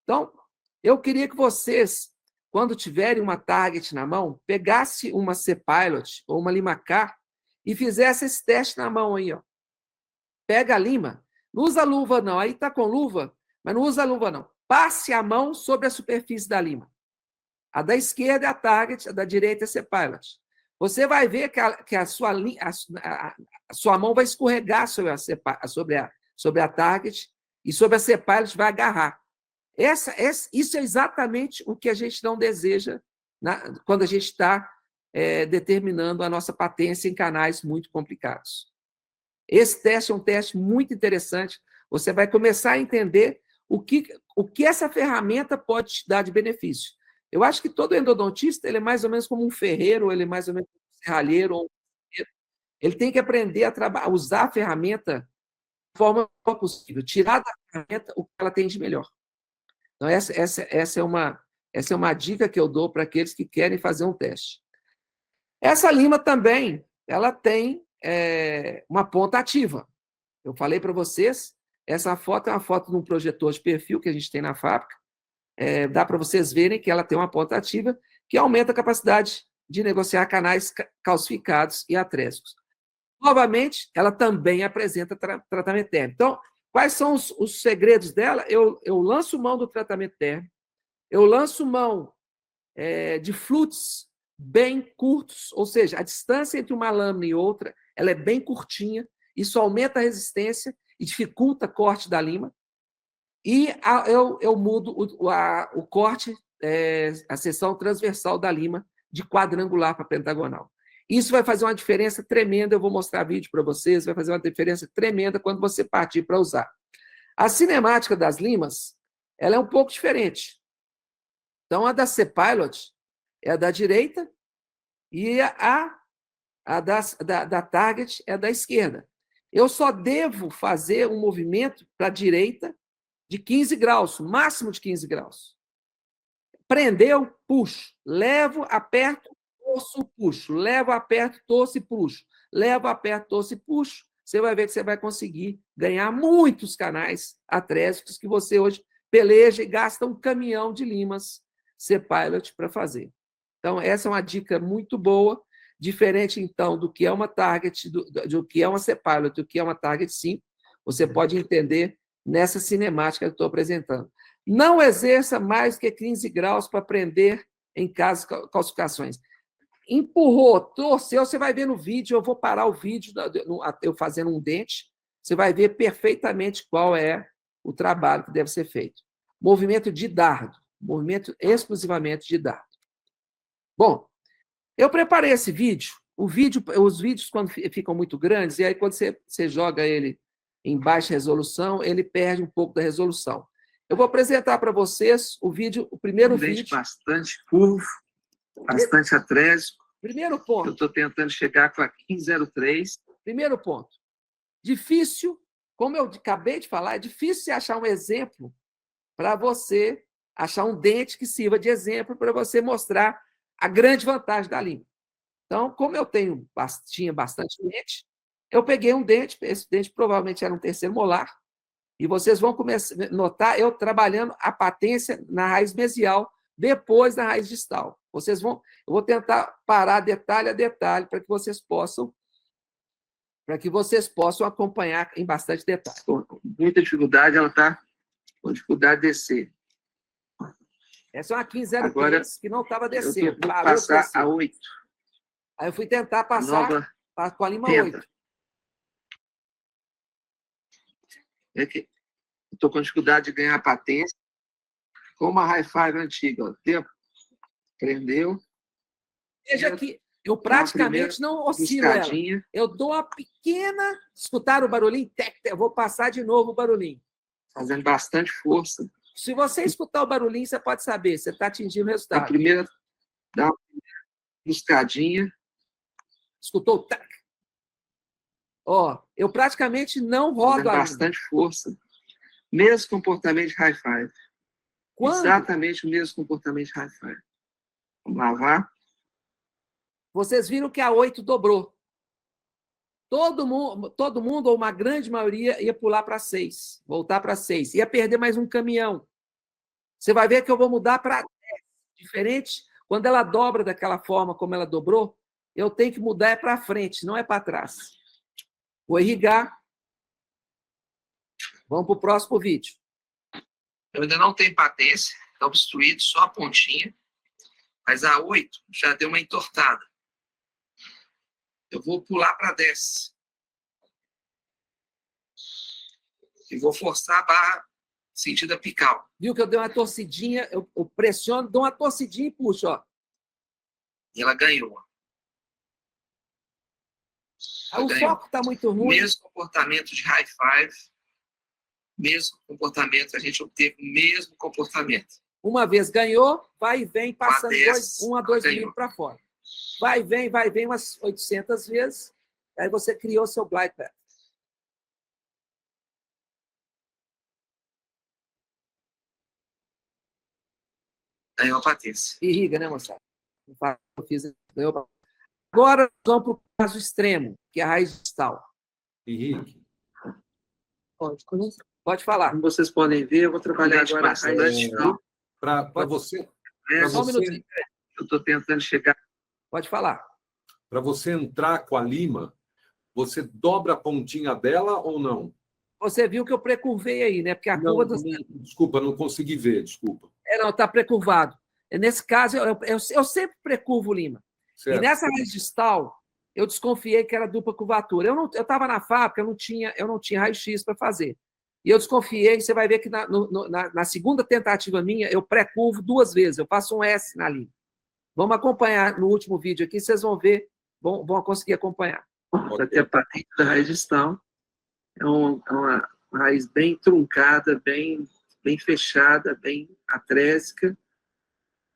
Então, eu queria que vocês, quando tiverem uma target na mão, pegasse uma C-Pilot ou uma lima K e fizesse esse teste na mão aí. Ó. Pega a lima. Não usa luva, não. Aí está com luva, mas não usa luva, não. Passe a mão sobre a superfície da lima. A da esquerda é a target, a da direita é a C-Pilot. Você vai ver que a sua mão vai escorregar sobre a target e sobre a C-Pilot vai agarrar. Isso é exatamente o que a gente não deseja quando a gente está determinando a nossa patência em canais muito complicados. Esse teste é um teste muito interessante. Você vai começar a entender o que essa ferramenta pode te dar de benefício. Eu acho que todo endodontista ele é mais ou menos como um ferreiro, ele é mais ou menos como um serralheiro. Ou ele tem que aprender a usar a ferramenta da forma possível, tirar da ferramenta o que ela tem de melhor. Então, essa Essa é uma dica que eu dou para aqueles que querem fazer um teste. Essa lima também, ela tem uma ponta ativa. Eu falei para vocês, essa foto é uma foto de um projetor de perfil que a gente tem na fábrica. Dá para vocês verem que ela tem uma ponta ativa que aumenta a capacidade de negociar canais calcificados e atrésicos. Novamente, ela também apresenta tratamento térmico. Então, quais são os segredos dela? Eu lanço mão do tratamento térmico, eu lanço mão de flutes bem curtos, ou seja, a distância entre uma lâmina e outra ela é bem curtinha, isso aumenta a resistência e dificulta o corte da lima. E eu mudo o corte, a seção transversal da lima, de quadrangular para pentagonal. Isso vai fazer uma diferença tremenda, eu vou mostrar vídeo para vocês, vai fazer uma diferença tremenda quando você partir para usar. A cinemática das limas, ela é um pouco diferente. Então, a da C-Pilot é a da direita e a da Target é a da esquerda. Eu só devo fazer um movimento para a direita de 15 graus, máximo de 15 graus. Prendeu, puxo. Levo, aperto, torço, puxo. Levo, aperto, torço e puxo. Levo, aperto, torço e puxo. Você vai ver que você vai conseguir ganhar muitos canais atrésicos que você hoje peleja e gasta um caminhão de limas C-Pilot para fazer. Então, essa é uma dica muito boa, diferente, então, do que é uma Target, do que é uma C-Pilot, do que é uma Target 5. Você pode entender nessa cinemática que eu estou apresentando. Não exerça mais que 15 graus para prender em caso de calcificações. Empurrou, torceu, você vai ver no vídeo, eu vou parar o vídeo, eu fazendo um dente, você vai ver perfeitamente qual é o trabalho que deve ser feito. Movimento de dardo, movimento exclusivamente de dardo. Bom, eu preparei esse vídeo, os vídeos quando ficam muito grandes, e aí quando você joga ele em baixa resolução, ele perde um pouco da resolução. Eu vou apresentar para vocês o vídeo, o primeiro vídeo. Bastante curvo, bastante atrésico. Primeiro ponto. Eu estou tentando chegar com a 1503. Primeiro ponto. Difícil, como eu acabei de falar, é difícil você achar um exemplo para você achar um dente que sirva de exemplo para você mostrar a grande vantagem da lima. Então, como eu tinha bastante dente, eu peguei um dente, esse dente provavelmente era um terceiro molar, e vocês vão começar a notar eu trabalhando a patência na raiz mesial, depois da raiz distal. Eu vou tentar parar detalhe a detalhe para que vocês possam acompanhar em bastante detalhe. Com muita dificuldade, ela está com dificuldade de descer. Essa é uma 1503 que não estava descendo. Eu vou passar a 8. Aí eu fui tentar passar com a lima 8. Estou com dificuldade de ganhar a patência. Com uma high five antiga. Ó, tempo. Prendeu. Veja que eu praticamente não oscilo ela. Eu dou uma pequena... Escutaram o barulhinho? Eu vou passar de novo o barulhinho. Fazendo bastante força. Se você escutar o barulhinho, você pode saber. Você está atingindo o resultado. A primeira, dá uma buscadinha. Escutou o tac? Ó, eu praticamente não rodo fazendo bastante força. Mesmo comportamento de high five. Exatamente o mesmo comportamento de high five. Vamos lavar. Vocês viram que a 8 dobrou. Todo mundo, ou uma grande maioria, ia pular para 6, voltar para 6. Ia perder mais um caminhão. Você vai ver que eu vou mudar para 10. Diferente, quando ela dobra daquela forma como ela dobrou, eu tenho que mudar para frente, não é para trás. Vou irrigar. Vamos para o próximo vídeo. Eu ainda não tenho patência, está obstruído, só a pontinha. Mas a 8 já deu uma entortada. Eu vou pular para 10. E vou forçar a barra sentido apical. Viu que eu dei uma torcidinha, eu pressiono, dou uma torcidinha e puxo, ó. E ela ganhou. O foco está muito ruim. Mesmo comportamento de high five, mesmo comportamento, a gente obteve o mesmo comportamento. Uma vez ganhou, vai e vem, passando 1 a 2 milímetros para fora. Vai e vem umas 800 vezes, aí você criou seu glide path. Ganhou a patência. Irriga, né, moçada? Eu fiz, ganhou. Agora, vamos para o caso extremo, que é a raiz distal. Henrique. Pode falar. Como vocês podem ver, eu vou trabalhar agora a raiz distal. Para você... Só um minutinho. Eu estou tentando chegar. Pode falar. Para você entrar com a lima, você dobra a pontinha dela ou não? Você viu que eu precurvei aí, né? Porque a curva do... Desculpa, não consegui ver, desculpa. Não, está precurvado. Nesse caso, eu sempre precurvo lima. Certo. E nessa raiz distal, eu desconfiei que era dupla curvatura. Eu estava na fábrica, eu não tinha raio-x para fazer. E eu desconfiei, você vai ver que na segunda tentativa minha, eu pré-curvo 2 vezes, eu faço um S na linha. Vamos acompanhar no último vídeo aqui, vocês vão ver, vão conseguir acompanhar. Essa aqui é a patente da raiz distal. É uma raiz bem truncada, bem fechada, bem atrésica.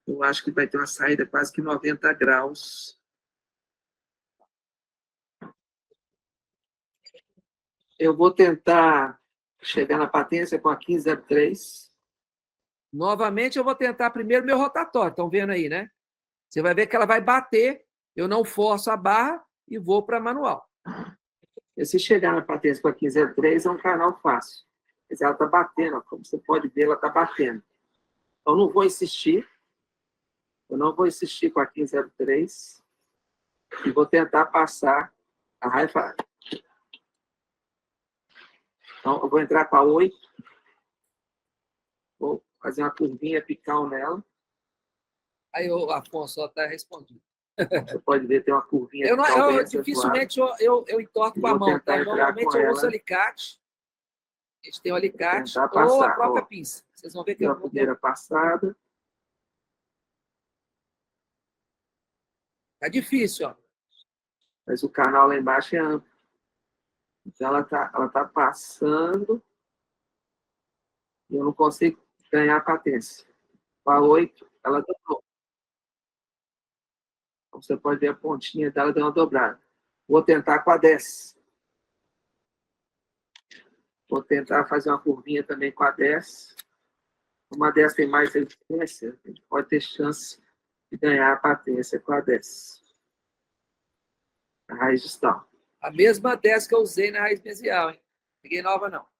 Eu acho que vai ter uma saída quase que 90 graus. Eu vou tentar chegar na patência com a 1503. Novamente, eu vou tentar primeiro meu rotatório. Estão vendo aí, né? Você vai ver que ela vai bater, eu não forço a barra e vou para manual. E se chegar na patência com a 1503, é um canal fácil. Mas ela está batendo, como você pode ver, ela está batendo. Então, não vou insistir. Eu não vou insistir com a 1503 e vou tentar passar a raiva. Então, eu vou entrar com a 8. Vou fazer uma curvinha apical nela. Aí o Afonso está respondido. Você pode ver, tem uma curvinha. Dificilmente eu entorto com a mão, tá? Normalmente eu uso alicate. A gente tem o alicate ou a própria pinça. Vocês vão ver que é a primeira passada. Tá difícil, ó. Mas o canal lá embaixo é amplo. Então ela tá passando e eu não consigo ganhar a patência. Com a 8, ela dobrou. Então, você pode ver a pontinha dela deu uma dobrada. Vou tentar com a 10. Vou tentar fazer uma curvinha também com a 10. Como a 10 tem mais resistência, a gente pode ter chance de ganhar a patência com a 10. A raiz distal. A mesma 10 que eu usei na raiz mesial, hein? Não peguei nova, não.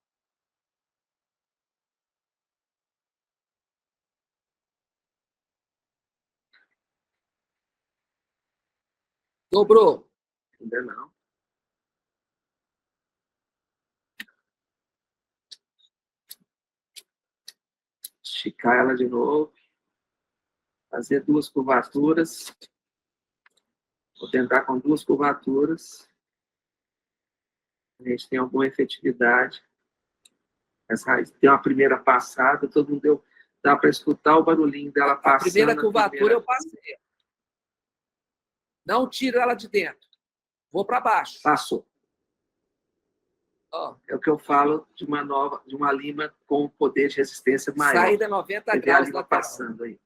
Dobrou? Ainda não. Esticar ela de novo. Fazer 2 curvaturas. Vou tentar com 2 curvaturas. A gente tem alguma efetividade. Essa raiz tem uma primeira passada, todo mundo deu. Dá para escutar o barulhinho dela passando. A primeira curvatura eu passei. Não tiro ela de dentro. Vou para baixo. Passou. Oh. É o que eu falo de uma lima com poder de resistência maior. Saída 90 graus lateral. Passando aí.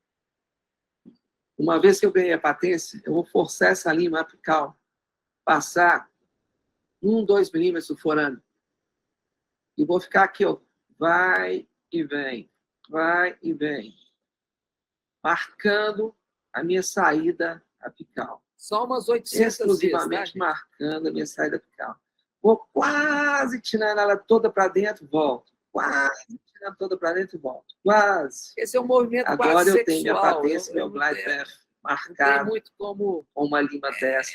Uma vez que eu ganhei a patência, eu vou forçar essa lima apical passar 1-2 milímetros forando. E vou ficar aqui, ó. Vai e vem. Vai e vem. Marcando a minha saída apical. Só umas 800 exclusivamente vezes, né? Marcando a minha saída apical. Vou quase tirando ela toda para dentro, volto. Quase tirando toda para dentro e volto. Quase. Esse é um movimento agora quase sexual. Agora eu tenho minha patência, meu glide path marcado muito como uma lima dessa.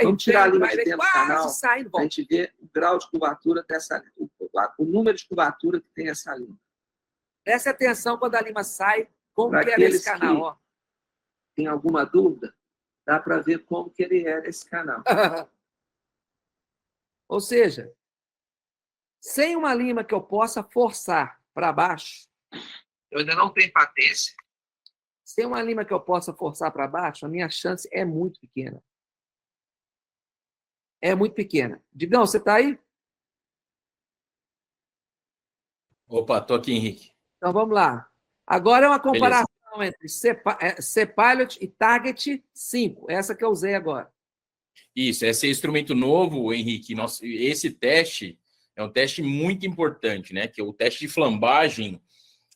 Vamos tirar a lima de dentro do canal para a gente ver o grau de curvatura dessa lima, o número de curvatura que tem essa lima. Preste atenção quando a lima sai, como que é nesse canal. Ó. Tem alguma dúvida? Dá para ver como que ele é nesse canal. Ou seja, sem uma lima que eu possa forçar para baixo, eu ainda não tenho patência. Sem uma lima que eu possa forçar para baixo, a minha chance é muito pequena. É muito pequena. Digão, você está aí? Opa, estou aqui, Henrique. Então, vamos lá. Agora é uma comparação entre C-Pilot e Target 5. Essa que eu usei agora. Isso, esse é instrumento novo, Henrique. Esse teste é um teste muito importante, né? Que é o teste de flambagem.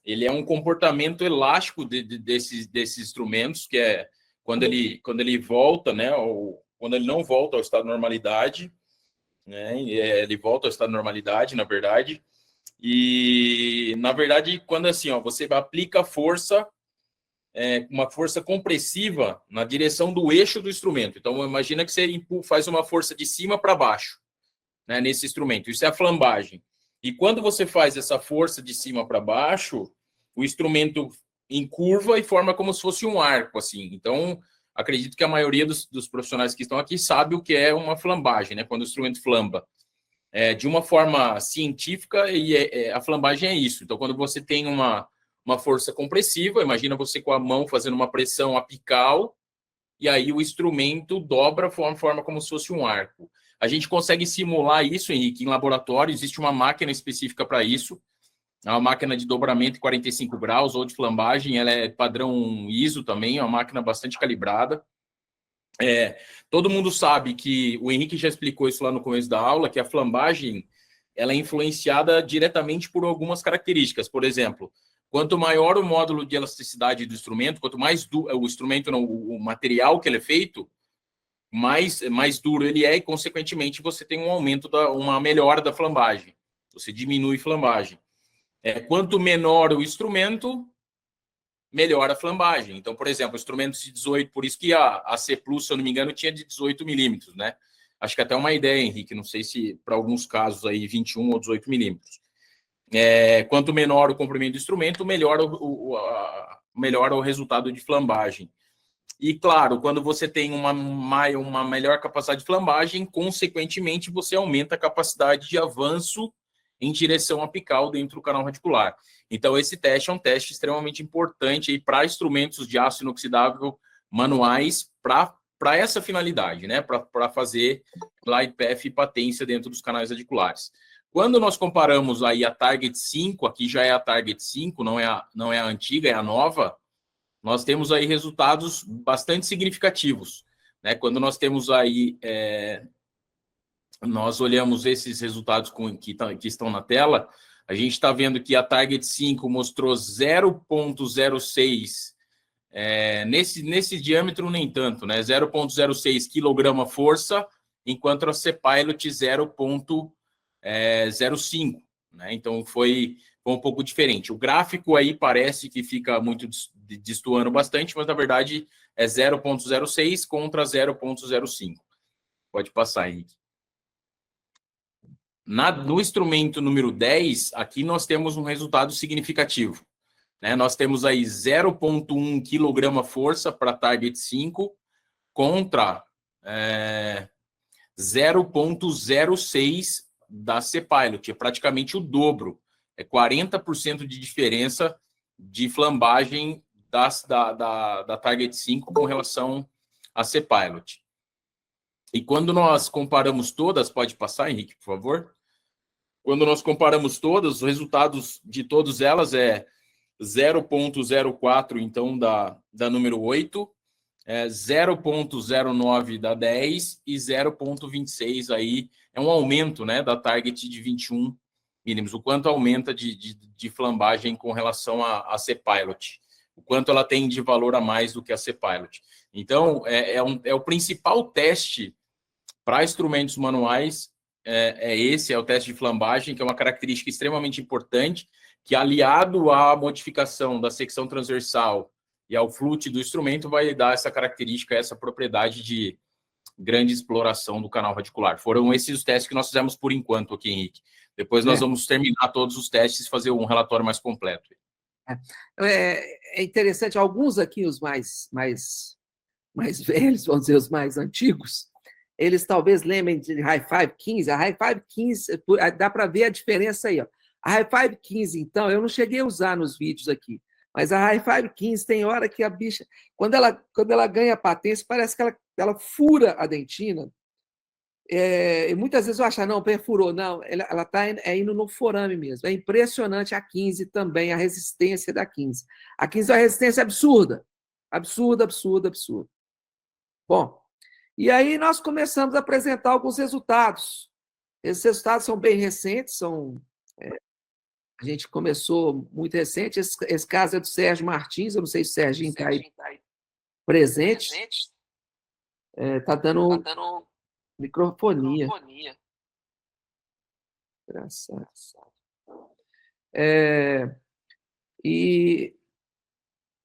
ele é um comportamento elástico desses instrumentos, que é quando ele volta, né, ou quando ele não volta ao estado de normalidade, né, ele volta ao estado de normalidade, na verdade, e, na verdade, quando assim, ó, você aplica força, uma força compressiva na direção do eixo do instrumento. Então, imagina que você faz uma força de cima para baixo, né, nesse instrumento. Isso é a flambagem. E quando você faz essa força de cima para baixo, o instrumento encurva e forma como se fosse um arco, assim. Então, acredito que a maioria dos profissionais que estão aqui sabe o que é uma flambagem, né? Quando o instrumento flamba. De uma forma científica, e a flambagem é isso. Então, quando você tem uma força compressiva, imagina você com a mão fazendo uma pressão apical, e aí o instrumento dobra, forma como se fosse um arco. A gente consegue simular isso, Henrique, em laboratório. Existe uma máquina específica para isso. É uma máquina de dobramento em 45 graus ou de flambagem. Ela é padrão ISO também, é uma máquina bastante calibrada. Todo mundo sabe que o Henrique já explicou isso lá no começo da aula, que a flambagem ela é influenciada diretamente por algumas características. Por exemplo, quanto maior o módulo de elasticidade do instrumento, quanto mais o instrumento, não, o material que ele é feito, mais duro ele é, e, consequentemente, você tem um aumento, uma melhora da flambagem. Você diminui flambagem. Quanto menor o instrumento, melhor a flambagem. Então, por exemplo, instrumentos de 18, por isso que a C Plus, se eu não me engano, tinha de 18 milímetros, né? Acho que até uma ideia, Henrique, não sei se para alguns casos aí 21 ou 18 milímetros. Quanto menor o comprimento do instrumento, melhor o resultado de flambagem. E, claro, quando você tem uma melhor capacidade de flambagem, consequentemente, você aumenta a capacidade de avanço em direção apical dentro do canal radicular. Então, esse teste é um teste extremamente importante para instrumentos de aço inoxidável manuais para essa finalidade, né? Para fazer glide path e patência dentro dos canais radiculares. Quando nós comparamos aí a Target 5, aqui já é a Target 5, não é a antiga, é a nova, nós temos aí resultados bastante significativos, né? Quando nós temos aí, nós olhamos esses resultados que estão na tela, a gente está vendo que a Target 5 mostrou 0,06, nesse diâmetro nem tanto, né? 0,06 kg força, enquanto a C-Pilot 0,05, né? Então foi um pouco diferente. O gráfico aí parece que fica muito destoando bastante, mas na verdade é 0,06 contra 0,05. Pode passar, Henrique. No instrumento número 10, aqui nós temos um resultado significativo, né? Nós temos aí 0,1 kg força para Target 5 contra 0,06 da C-Pilot. É praticamente o dobro. É 40% de diferença de flambagem da Target 5 com relação à C-Pilot. E quando nós comparamos todas, pode passar, Henrique, por favor? Quando nós comparamos todas, os resultados de todas elas é 0,04, então, da número 8, 0,09 da 10 e 0,26 aí é um aumento, né, da Target de 21 milímetros. O quanto aumenta de flambagem com relação à C-Pilot. O quanto ela tem de valor a mais do que a C-Pilot. Então, é o principal teste para instrumentos manuais, esse é o teste de flambagem, que é uma característica extremamente importante, que aliado à modificação da secção transversal e ao flute do instrumento vai dar essa característica, essa propriedade de grande exploração do canal radicular. Foram esses os testes que nós fizemos por enquanto aqui, Henrique. Depois nós vamos terminar todos os testes e fazer um relatório mais completo. É interessante, alguns aqui, os mais velhos, vamos dizer, os mais antigos, eles talvez lembrem de High Five 15. A High Five 15, dá para ver a diferença aí, ó. A High Five 15, então, eu não cheguei a usar nos vídeos aqui, mas a High Five 15 tem hora que a bicha, quando ela ganha patência, parece que ela fura a dentina. E muitas vezes eu acho, não, perfurou. Não, ela está indo no forame mesmo. É impressionante a 15 também, a resistência da 15. A 15 é uma resistência absurda. Absurda. Bom, e aí nós começamos a apresentar alguns resultados. Esses resultados são bem recentes, são A gente começou muito recente. Esse caso é do Sérgio Martins, eu não sei se o Serginho está aí presente. Está dando microfonia. Engraçado. E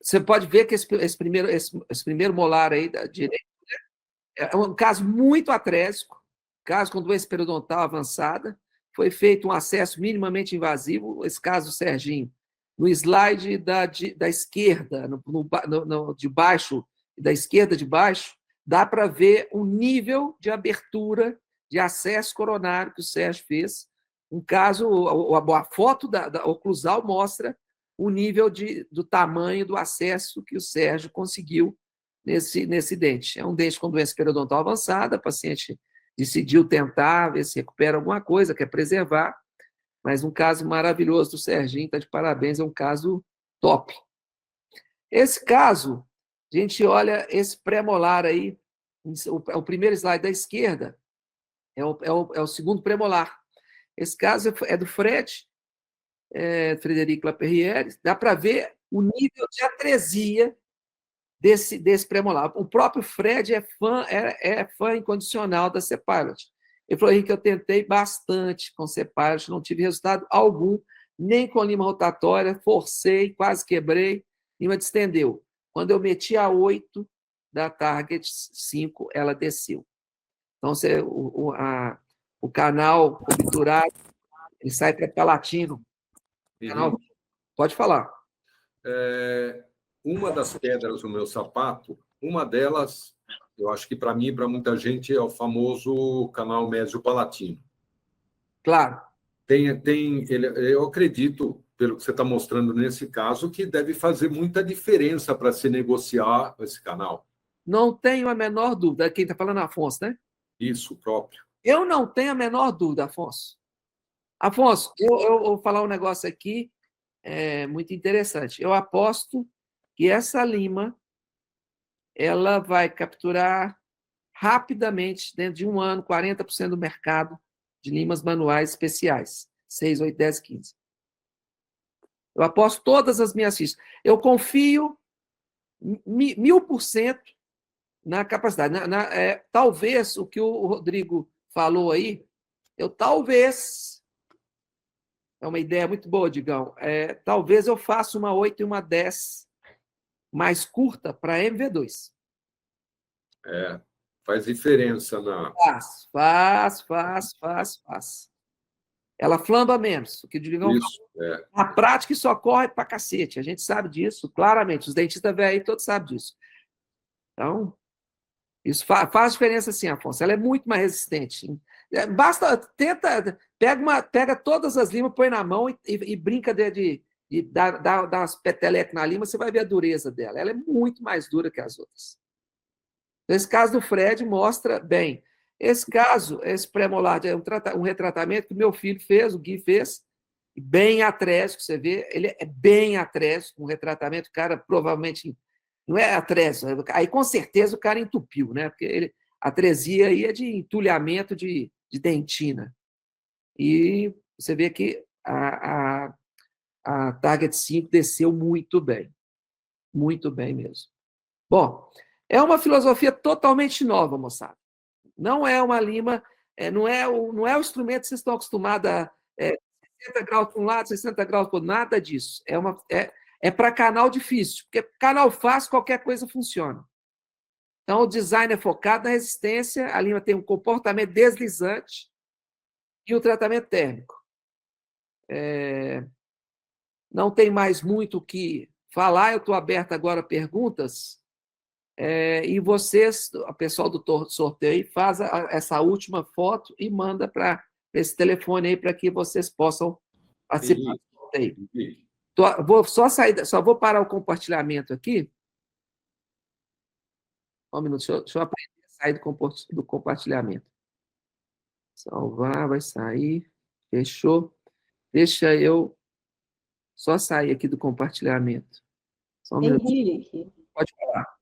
você pode ver que esse primeiro molar aí da direita é um caso muito atrésico, caso com doença periodontal avançada. Foi feito um acesso minimamente invasivo, esse caso, Serginho, no slide da esquerda, de baixo, da esquerda de baixo, dá para ver o nível de abertura de acesso coronário que o Sérgio fez. Um caso, a foto da oclusal mostra o nível do tamanho do acesso que o Sérgio conseguiu nesse dente. É um dente com doença periodontal avançada, a paciente decidiu tentar ver se recupera alguma coisa, quer preservar, mas um caso maravilhoso do Serginho, está de parabéns, é um caso top. Esse caso, a gente olha esse pré-molar aí, o primeiro slide da esquerda, é o segundo pré-molar. Esse caso é do Fred, Frederico Laperriere, dá para ver o nível de atresia desse pré-molar. O próprio Fred é fã incondicional da C-Pilot. Ele falou, Henrique, eu tentei bastante com C-Pilot, não tive resultado algum, nem com lima rotatória, forcei, quase quebrei, lima distendeu. Quando eu meti a 8 da Target 5, ela desceu. Então, o canal obturado, ele sai para palatino. Canal, pode falar. Uma das pedras do meu sapato, uma delas, eu acho que para mim e para muita gente é o famoso canal médio-palatino. Claro. Eu acredito, pelo que você está mostrando nesse caso, que deve fazer muita diferença para se negociar esse canal. Não tenho a menor dúvida. Quem está falando é Afonso, né? Isso, próprio. Eu não tenho a menor dúvida, Afonso. Afonso, eu vou falar um negócio aqui muito interessante. Eu aposto que essa lima ela vai capturar rapidamente, dentro de um ano, 40% do mercado de limas manuais especiais. 6, 8, 10, 15. Eu aposto todas as minhas fichas. Eu confio 1000% na capacidade. Talvez o que o Rodrigo falou aí, talvez... É uma ideia muito boa, Digão. Talvez eu faça uma 8 e uma 10 mais curta para MV2. Faz diferença na... Faz. Ela flamba menos. O que o Digão falou. Na prática, isso ocorre para cacete. A gente sabe disso, claramente. Os dentistas velhos aí todos sabem disso. Então, isso faz diferença sim, Afonso. Ela é muito mais resistente. Basta, pega todas as limas, põe na mão e brinca de dar umas petelecas na lima, você vai ver a dureza dela. Ela é muito mais dura que as outras. Esse caso do Fred mostra bem. Esse caso, esse pré-molar, é um retratamento que o meu filho fez, o Gui fez, bem atrésico, você vê, ele é bem atrésico, um retratamento, o cara provavelmente não é atrésico, aí com certeza o cara entupiu, né? Porque a atresia aí é de entulhamento de dentina. E você vê que a Target 5 desceu muito bem mesmo. Bom, é uma filosofia totalmente nova, moçada. Não é uma lima, não é o instrumento que vocês estão acostumados a 60 graus para um lado, 60 graus para o outro, nada disso. É para canal difícil, porque canal fácil, qualquer coisa funciona. Então, o design é focado na resistência, a lima tem um comportamento deslizante e o tratamento térmico. Não tem mais muito o que falar, eu estou aberto agora a perguntas. E vocês, o pessoal do sorteio, faz essa última foto e manda para esse telefone aí para que vocês possam participar do sorteio. Só vou parar o compartilhamento aqui. Um minuto, deixa eu aprender a sair do compartilhamento. Salvar, vai sair. Fechou. Deixa eu só sair aqui do compartilhamento. Só um Henrique. Pode falar.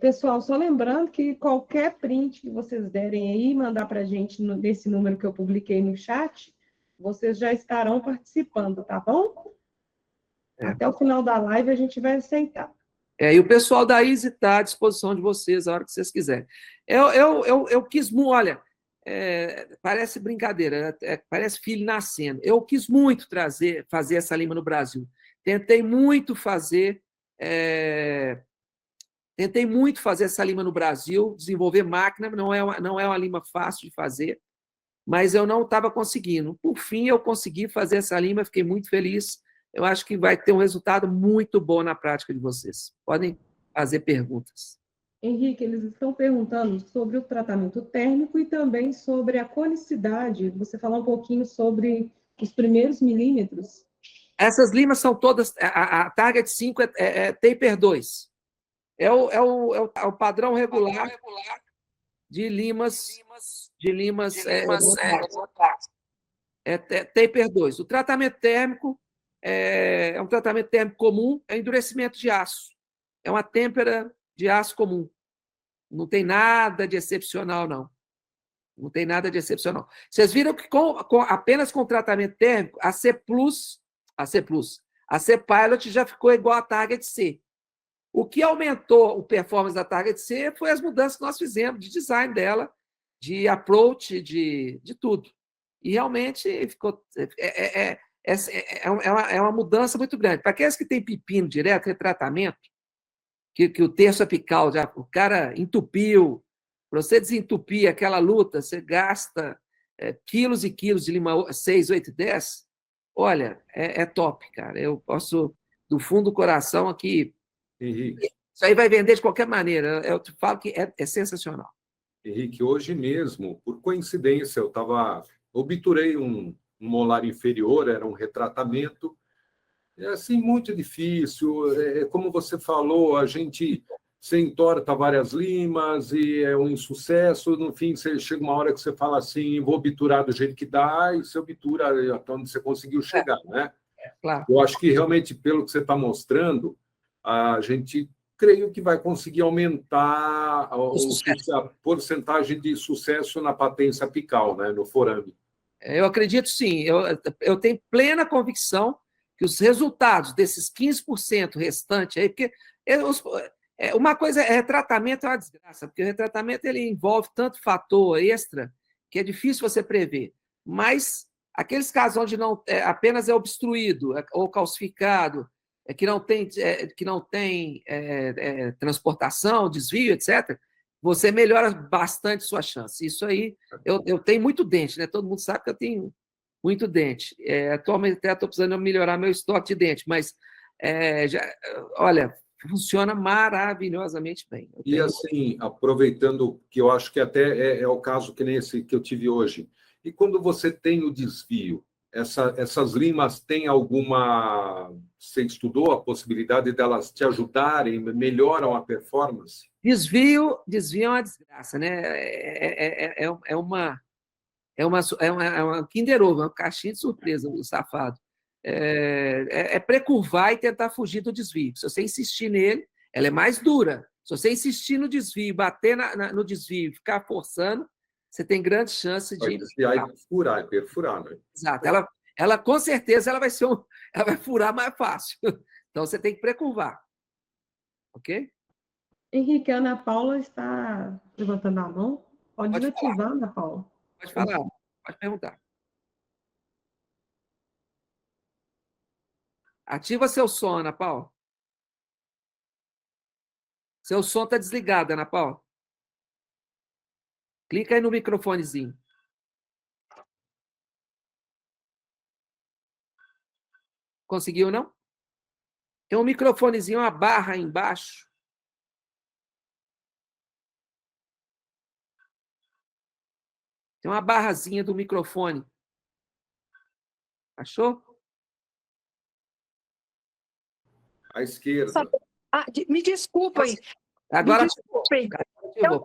Pessoal, só lembrando que qualquer print que vocês derem aí, mandar para a gente nesse número que eu publiquei no chat, vocês já estarão participando, tá bom? É. Até o final da live a gente vai aceitar. E o pessoal da Easy está à disposição de vocês a hora que vocês quiserem. Eu quis muito, olha, parece brincadeira, parece filho nascendo. Eu quis muito fazer essa lima no Brasil. Tentei muito fazer essa lima no Brasil, desenvolver máquina, não é uma lima fácil de fazer, mas eu não estava conseguindo. Por fim, eu consegui fazer essa lima, fiquei muito feliz. Eu acho que vai ter um resultado muito bom na prática de vocês. Podem fazer perguntas. Henrique, eles estão perguntando sobre o tratamento térmico e também sobre a conicidade. Você falou um pouquinho sobre os primeiros milímetros. Essas limas são todas... A Target 5 é Taper 2. É o padrão regular de limas Taper 2. O tratamento térmico é um tratamento térmico comum, é endurecimento de aço. É uma têmpera de aço comum. Não tem nada de excepcional, não. Não tem nada de excepcional. Vocês viram que apenas com tratamento térmico, a C Pilot já ficou igual a Target C. O que aumentou o performance da Target C foi as mudanças que nós fizemos de design dela, de approach, de tudo. E realmente ficou... É uma mudança muito grande. Para aqueles que têm pepino direto, retratamento, que o terço apical, o cara entupiu, para você desentupir aquela luta, você gasta quilos e quilos de lima 6, 8, 10. Olha, é top, cara. Eu posso, do fundo do coração aqui... Henrique. Isso aí vai vender de qualquer maneira. Eu te falo que é sensacional. Henrique, hoje mesmo, por coincidência, eu obturei um molar inferior, era um retratamento. É assim, muito difícil. Como você falou, a gente se entorta várias limas e é um insucesso. No fim, chega uma hora que você fala assim, vou obturar do jeito que dá, e você obtura até onde você conseguiu chegar, né? Claro. Eu acho que realmente, pelo que você está mostrando, a gente creio que vai conseguir aumentar a porcentagem de sucesso na patência apical, né, no forame. Eu acredito, sim. Eu tenho plena convicção que os resultados desses 15% restantes aí, porque uma coisa retratamento é uma desgraça, porque o retratamento ele envolve tanto fator extra que é difícil você prever. Mas aqueles casos onde não apenas é obstruído ou calcificado, que não tem transportação, desvio, etc., você melhora bastante sua chance. Isso aí, eu tenho muito dente, né? Todo mundo sabe que eu tenho muito dente. Atualmente até estou precisando melhorar meu estoque de dente, mas, olha, funciona maravilhosamente bem. E assim, aproveitando que eu acho que até é o caso que nem esse que eu tive hoje, e quando você tem o desvio, essas limas têm alguma... Você estudou a possibilidade delas te ajudarem, melhoram a performance? Desvio é uma desgraça, né? É uma Kinder Ovo, uma caixinha de surpresa, o safado. Precurvar e tentar fugir do desvio. Se você insistir nele, ela é mais dura. Se você insistir no desvio, bater no desvio e ficar forçando, você tem grande chance de... Perfurar, né? Exato. Ela com certeza, ela vai furar mais fácil. Então, você tem que precurvar. Ok? Henrique, a Ana Paula está levantando a mão. Pode ativar, Ana Paula. Pode falar, pode perguntar. Ativa seu som, Ana Paula. Seu som está desligado, Ana Paula. Clica aí no microfonezinho. Conseguiu, não? Tem um microfonezinho, uma barra aí embaixo. Tem uma barrazinha do microfone. Achou? À esquerda. Me desculpem. Agora, me desculpem. Eu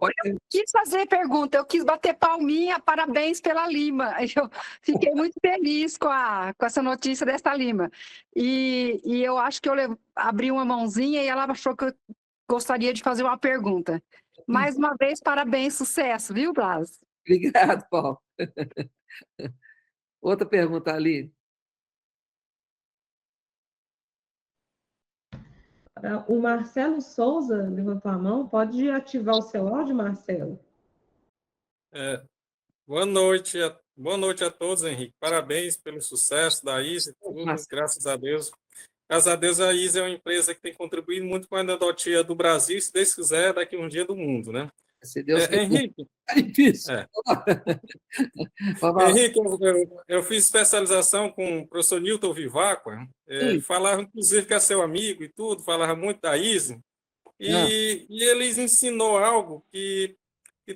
quis fazer pergunta, eu quis bater palminha, parabéns pela lima. Eu fiquei muito feliz com essa notícia dessa lima. E eu acho que eu abri uma mãozinha e ela achou que eu gostaria de fazer uma pergunta. Mais uma vez, parabéns, sucesso, viu, Blas? Obrigado, Paulo. Outra pergunta ali. O Marcelo Souza levantou a mão. Pode ativar o seu áudio, Marcelo? Boa noite a todos, Henrique. Parabéns pelo sucesso da ISE, tudo, graças a Deus. Graças a Deus, a ISE é uma empresa que tem contribuído muito com a anedotia do Brasil, e, se Deus quiser, daqui um dia do mundo, né? Se Deus quiser. Henrique, É difícil. Henrique, eu fiz especialização com o professor Newton Viváqua, falava, inclusive, que é seu amigo e tudo, falava muito da ISE, e ele ensinou algo que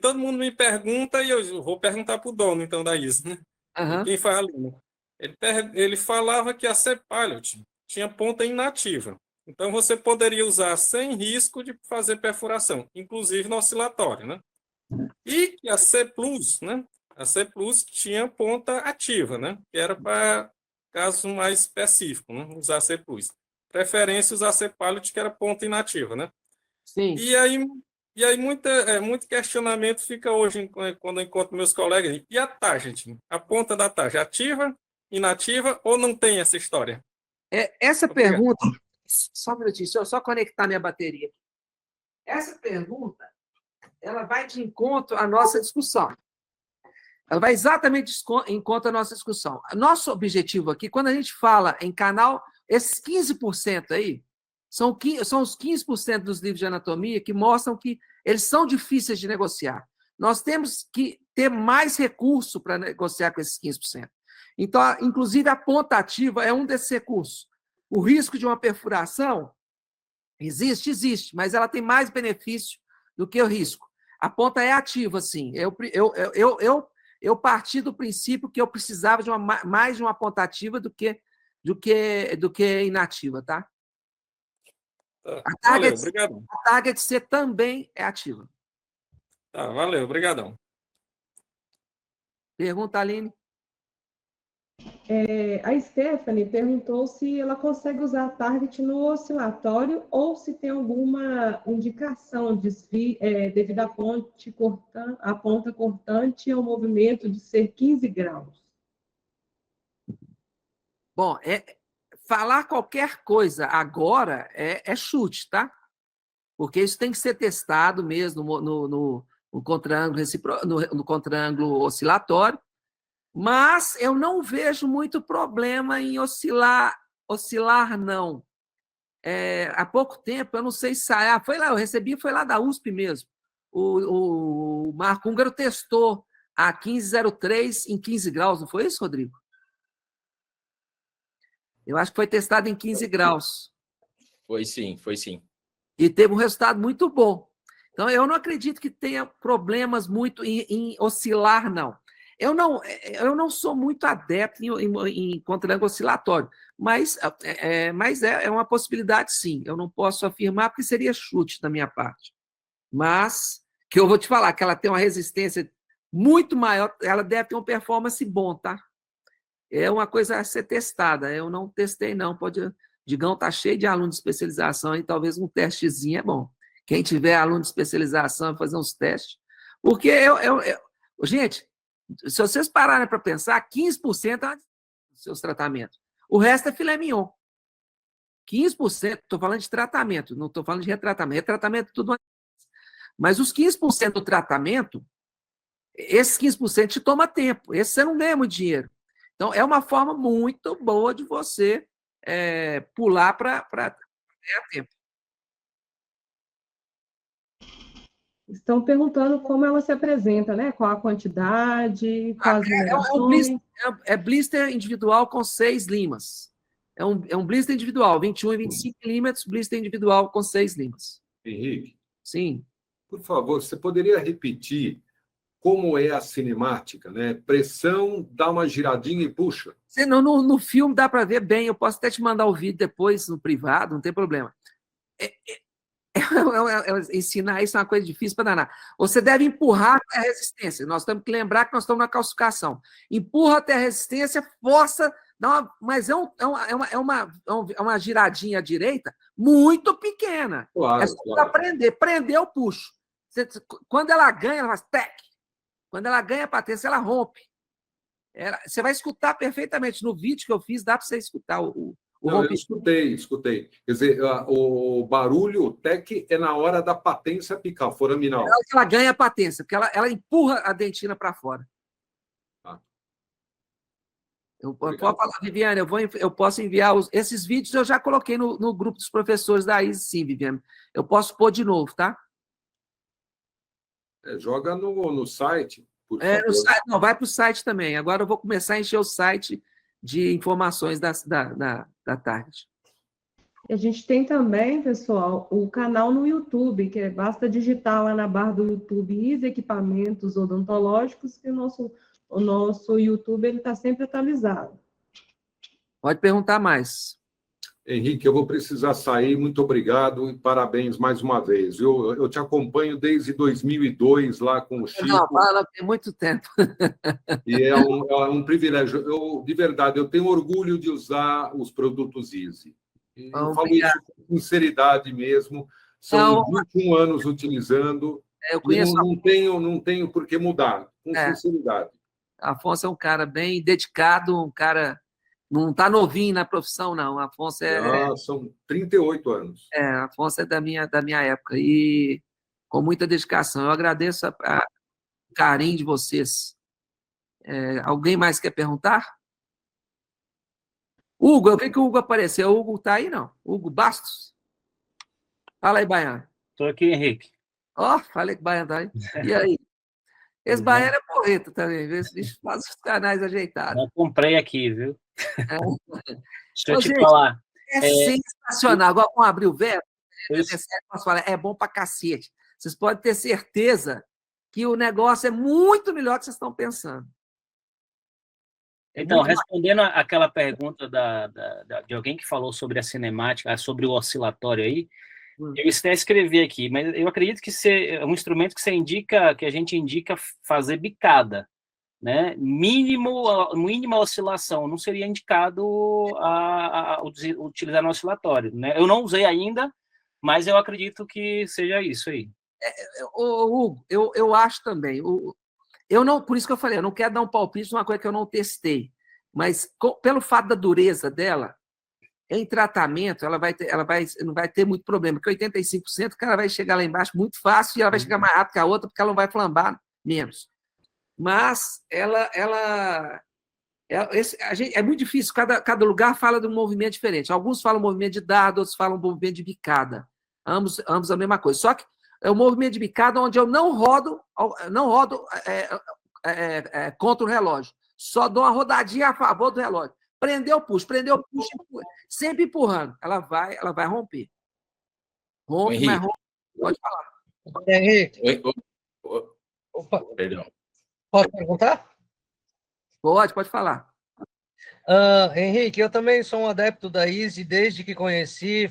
todo mundo me pergunta, e eu vou perguntar para o dono, então, da ISE, né? Quem faz ali, né? Ele falava que a C-Pilot tinha ponta inativa. Então, você poderia usar sem risco de fazer perfuração, inclusive no oscilatório, né? E que a C+, né? A C+ tinha ponta ativa, né? Que era para caso mais específico, né? Usar C+. Preferência usar C-Pilot, que era ponta inativa, né? Sim. E aí muito questionamento fica hoje quando eu encontro meus colegas. E a tarja, gente? A ponta da tarja, ativa, inativa ou não tem essa história? Essa pergunta... Só um minutinho, deixa eu só conectar minha bateria. Essa pergunta, ela vai de encontro à nossa discussão. Ela vai exatamente de encontro à nossa discussão. Nosso objetivo aqui, quando a gente fala em canal, esses 15% aí, são os 15% dos livros de anatomia que mostram que eles são difíceis de negociar. Nós temos que ter mais recurso para negociar com esses 15%. Então, inclusive, a ponta ativa é um desses recursos. O risco de uma perfuração existe, mas ela tem mais benefício do que o risco. A ponta é ativa, sim. Eu parti do princípio que eu precisava de mais de uma ponta ativa do que inativa, tá? Valeu, obrigado. A target C também é ativa. Tá, valeu, obrigadão. Pergunta, Aline. A Stephanie perguntou se ela consegue usar a target no oscilatório ou se tem alguma indicação devido à ponta cortante ao movimento de ser 15 graus. Bom, falar qualquer coisa agora é chute, tá? Porque isso tem que ser testado mesmo no contraângulo oscilatório. Mas eu não vejo muito problema em oscilar não. Há pouco tempo, eu não sei se foi lá, eu recebi, foi lá da USP mesmo. O Marco Húngaro testou a 1503 em 15 graus, não foi isso, Rodrigo? Eu acho que foi testado em 15 graus. Foi sim. E teve um resultado muito bom. Então, eu não acredito que tenha problemas muito em oscilar, não. Eu não sou muito adepto em contraângulo oscilatório, mas é uma possibilidade, sim. Eu não posso afirmar, porque seria chute da minha parte. Mas, que eu vou te falar, que ela tem uma resistência muito maior, ela deve ter uma performance bom, tá? É uma coisa a ser testada. Eu não testei, não. Digão está cheio de aluno de especialização, e talvez um testezinho é bom. Quem tiver aluno de especialização, fazer uns testes. Porque gente, se vocês pararem para pensar, 15% é dos seus tratamentos. O resto é filé mignon. 15%, estou falando de tratamento, não estou falando de retratamento. Retratamento é tudo. Mas os 15% do tratamento, esses 15% te toma tempo. Esse você não ganha muito dinheiro. Então, é uma forma muito boa de você pular para ganhar tempo. Estão perguntando como ela se apresenta, né? Qual a quantidade, quais numerações. É blister individual com 6 limas. É um blister individual, 21 e 25 milímetros, blister individual com 6 limas. Henrique? Sim. Por favor, você poderia repetir como é a cinemática, né? Pressão, dá uma giradinha e puxa. No filme dá para ver bem, eu posso até te mandar o vídeo depois no privado, não tem problema. Ensinar isso é uma coisa difícil para danar. Você deve empurrar até a resistência. Nós temos que lembrar que nós estamos na calcificação. Empurra até a resistência, força, mas é uma giradinha à direita muito pequena. Claro, é só para aprender. Prender, eu puxo. Quando ela ganha, ela faz tec. Quando ela ganha a patência, ela rompe. Você vai escutar perfeitamente. No vídeo que eu fiz, dá para você escutar o Não, eu rompimento. escutei. Quer dizer, o barulho, o TEC, é na hora da patência apical, foraminal. Ela ganha a patência, porque ela empurra a dentina para fora. Tá. Pode falar, Viviane, eu posso enviar esses vídeos, eu já coloquei no grupo dos professores da ISE, sim, Viviane. Eu posso pôr de novo, tá? Joga no site, por No favor. site, não, vai para o site também. Agora eu vou começar a encher o site de informações da tarde. A gente tem também, pessoal, o canal no YouTube, que basta digitar lá na barra do YouTube ISE Equipamentos Odontológicos, que o nosso YouTube está sempre atualizado. Pode perguntar mais. Henrique, eu vou precisar sair. Muito obrigado e parabéns mais uma vez. Eu te acompanho desde 2002 lá com o Chico. Não, fala, tem muito tempo. E é um privilégio. De verdade, eu tenho orgulho de usar os produtos ISE. Eu falo isso com sinceridade mesmo. São 21 anos utilizando. Eu conheço. Não tenho por que mudar, com sinceridade. Afonso é um cara bem dedicado, um cara. Não está novinho na profissão, não. Afonso são 38 anos. Afonso é da minha época. E com muita dedicação. Eu agradeço o carinho de vocês. Alguém mais quer perguntar? Hugo, eu vi que o Hugo apareceu. O Hugo está aí, não? Hugo Bastos? Fala aí, Baiano. Estou aqui, Henrique. Falei que o Baiano está aí. E aí? Esse Baiano é porreta também, viu? Esse bicho faz os canais ajeitados. Eu comprei aqui, viu? Deixa eu te falar. Sensacional. Agora, vamos abrir o verbo. Posso falar, é bom pra cacete. Vocês podem ter certeza que o negócio é muito melhor do que vocês estão pensando. Então, respondendo àquela pergunta de alguém que falou sobre a cinemática, sobre o oscilatório aí, eu até escrevi aqui, mas eu acredito que é um instrumento que a gente indica fazer bicada, né? Mínima oscilação, não seria indicado a utilizar no oscilatório, né? Eu não usei ainda, mas eu acredito que seja isso aí. Hugo, eu acho também. Por isso que eu falei, eu não quero dar um palpite numa coisa que eu não testei, mas pelo fato da dureza dela, em tratamento, ela não vai ter muito problema, porque 85% o cara vai chegar lá embaixo muito fácil e ela vai chegar mais rápido que a outra, porque ela não vai flambar menos. Mas é muito difícil, cada lugar fala de um movimento diferente. Alguns falam movimento de dado, outros falam movimento de bicada. Ambos a mesma coisa. Só que é o movimento de bicada onde eu não rodo contra o relógio. Só dou uma rodadinha a favor do relógio. Prendeu, puxa, sempre empurrando. Ela vai romper. Rompe, mas rompe. Pode falar. Henrique. Opa. Perdão. Pode perguntar? Pode falar. Henrique, eu também sou um adepto da ISE desde que conheci,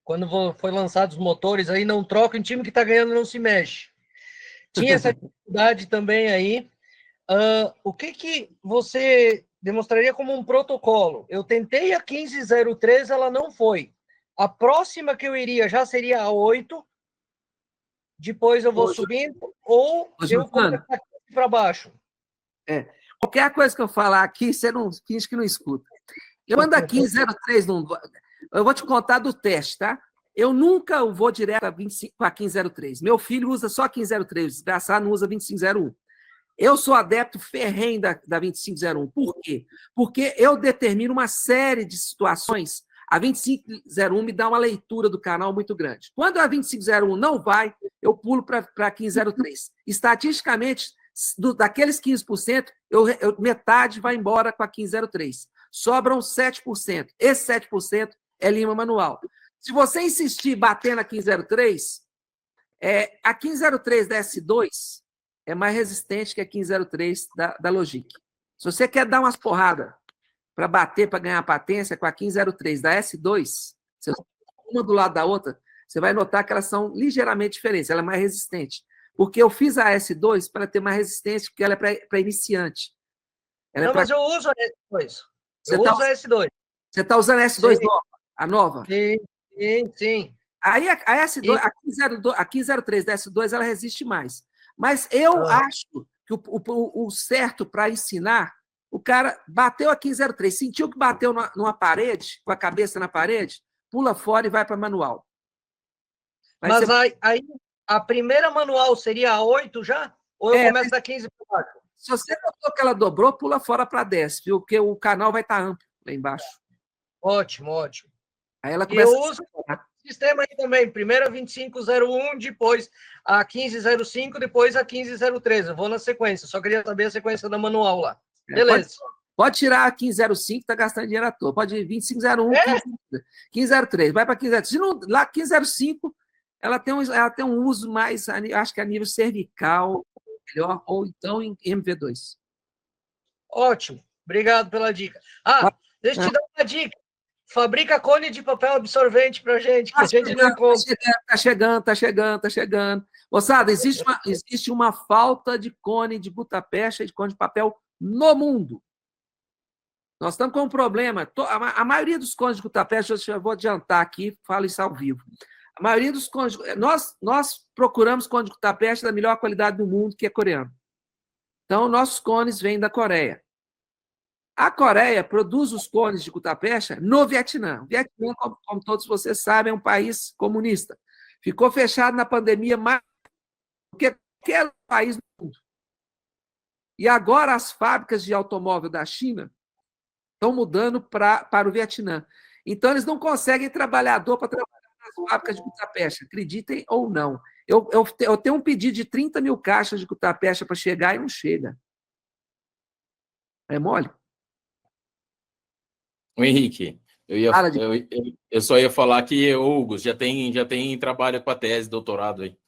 quando foi lançados os motores, aí não troca, em time que está ganhando não se mexe. Tinha essa dificuldade também aí. O que você demonstraria como um protocolo? Eu tentei a 1503, ela não foi. A próxima que eu iria já seria a 8, depois eu vou subindo, ou eu começo aqui para baixo. Qualquer coisa que eu falar aqui, você não finge que não escuta. Eu ando a 1503, eu vou te contar do teste, tá? Eu nunca vou direto para 1503. Meu filho usa só 1503, o desgraçado não usa 2501. Eu sou adepto ferrenho da 2501. Por quê? Porque eu determino uma série de situações. A 2501 me dá uma leitura do canal muito grande. Quando a 2501 não vai, eu pulo para 1503. Estatisticamente, daqueles 15%, metade vai embora com a 1503. Sobram 7%. Esse 7% é lima manual. Se você insistir bater na 1503, a 1503 da S2 é mais resistente que a 1503 da Logic. Se você quer dar umas porradas para bater, para ganhar a patência com a 1503 da S2, uma do lado da outra, você vai notar que elas são ligeiramente diferentes, ela é mais resistente. Porque eu fiz a S2 para ter mais resistência, porque ela é para iniciante. Mas eu uso a S2. Eu uso a S2. Você está usando a S2 nova? A nova? Sim. Aí a S2, a 1503 da S2, ela resiste mais. Mas eu acho que o certo para ensinar, o cara bateu a 1503, sentiu que bateu numa parede, com a cabeça na parede, pula fora e vai para manual. Mas aí a primeira manual seria a 8 já? Ou eu começo da 15 para baixo? Se você notou que ela dobrou, pula fora para 10, viu? Porque o canal vai estar amplo lá embaixo. Ótimo, ótimo. Aí ela E começa eu uso o sistema aí também. Primeiro a 2501, depois a 1505, depois a 1503. Eu vou na sequência. Só queria saber a sequência da manual lá. Beleza. Pode tirar a 1505, tá gastando dinheiro à toa. Pode ir 2501, 1503. Vai para 1505. Se não, lá 1505, ela tem um uso mais, acho que a nível cervical, melhor, ou então em MV2. Ótimo. Obrigado pela dica. Deixa eu te dar uma dica. Fabrica cone de papel absorvente para gente, que a gente não compra. Tá chegando. Moçada, existe uma falta de cone de gutapercha e de cone de papel no mundo. Nós estamos com um problema. A maioria dos cones de gutapercha, eu vou adiantar aqui, falo isso ao vivo. A maioria dos cones... Nós procuramos cone de gutapercha da melhor qualidade do mundo, que é coreano. Então, nossos cones vêm da Coreia. A Coreia produz os cones de gutapercha no Vietnã. O Vietnã, como todos vocês sabem, é um país comunista. Ficou fechado na pandemia mais do que qualquer país do mundo. E agora as fábricas de automóvel da China estão mudando para o Vietnã. Então, eles não conseguem trabalhador para trabalhar nas fábricas de gutapercha, acreditem ou não. Eu tenho um pedido de 30 mil caixas de gutapercha para chegar e não chega. É mole? O Henrique, eu só ia falar que o Hugo já tem trabalho com a tese, doutorado aí.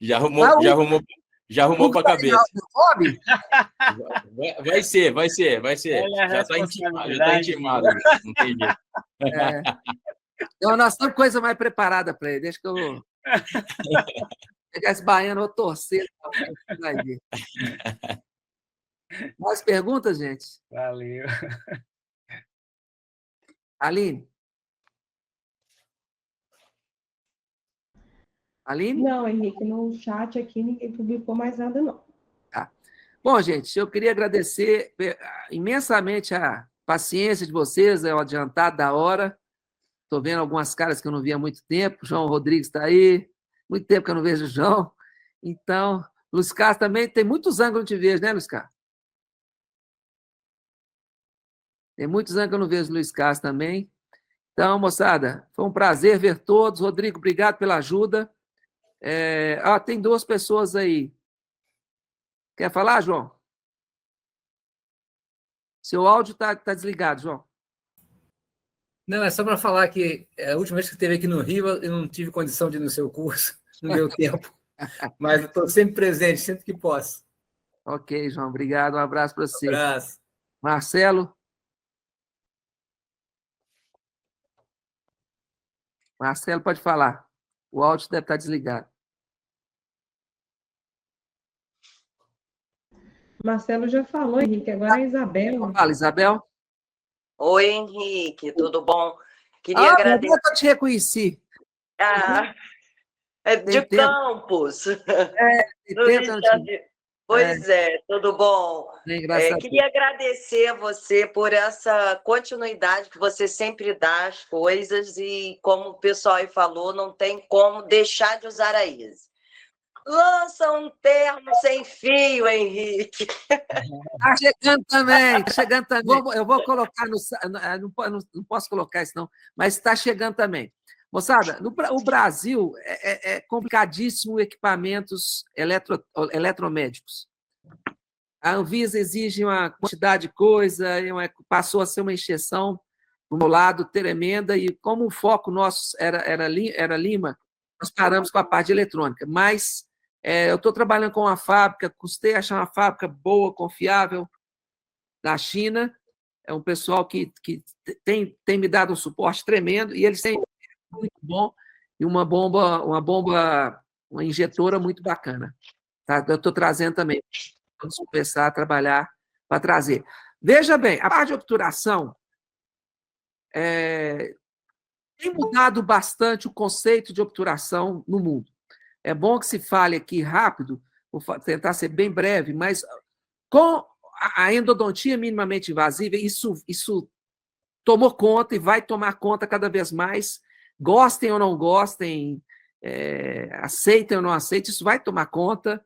Já arrumou para a cabeça. Vai ser. Já está intimado. Não tem jeito. Então, nós temos coisa mais preparada para ele. Deixa que eu pegar esse baiano, vou torcer. Vai ver. Mais perguntas, gente? Valeu. Aline? Aline? Não, Henrique, no chat aqui ninguém publicou mais nada, não. Tá. Bom, gente, eu queria agradecer imensamente a paciência de vocês, é o adiantado da hora. Estou vendo algumas caras que eu não via há muito tempo. O João Rodrigues está aí. Muito tempo que eu não vejo o João. Então, Luiz Carlos também. Tem muitos anos que eu não te vejo, né, Luiz Carlos? Tem muitos anos que eu não vejo o Luiz Carlos também. Então, moçada, foi um prazer ver todos. Rodrigo, obrigado pela ajuda. Tem duas pessoas aí. Quer falar, João? Seu áudio está desligado, João. Não, é só para falar que a última vez que esteve aqui no Rio, eu não tive condição de ir no seu curso, não deu tempo. Mas eu estou sempre presente, sempre que posso. Ok, João, obrigado. Um abraço para você. Um abraço. Marcelo? Marcelo, pode falar. O áudio deve estar desligado. Marcelo já falou, Henrique, agora é a Isabel. Fala, Isabel. Oi, Henrique, tudo bom? Queria agradecer. Eu te reconheci. De Campos. Pois é, tudo bom. Queria agradecer a você por essa continuidade que você sempre dá às coisas e, como o pessoal aí falou, não tem como deixar de usar a ISE. Lança um termo sem fio, Henrique. Está chegando também, Eu vou colocar não posso colocar isso, não, mas está chegando também. Moçada, o Brasil é complicadíssimo equipamentos eletromédicos. A Anvisa exige uma quantidade de coisa, passou a ser uma encheção do meu lado tremenda, e como o foco nosso era Lima, nós paramos com a parte de eletrônica. Mas eu estou trabalhando com uma fábrica, custei achar uma fábrica boa, confiável, da China. É um pessoal que tem me dado um suporte tremendo, e eles têm muito bom, e uma injetora muito bacana. Tá? Eu estou trazendo também. Vamos começar a trabalhar para trazer. Veja bem, a parte de obturação tem mudado bastante o conceito de obturação no mundo. É bom que se fale aqui rápido, tentar ser bem breve, mas com a endodontia minimamente invasiva, isso tomou conta e vai tomar conta cada vez mais, gostem ou não gostem, aceitem ou não aceitem, isso vai tomar conta,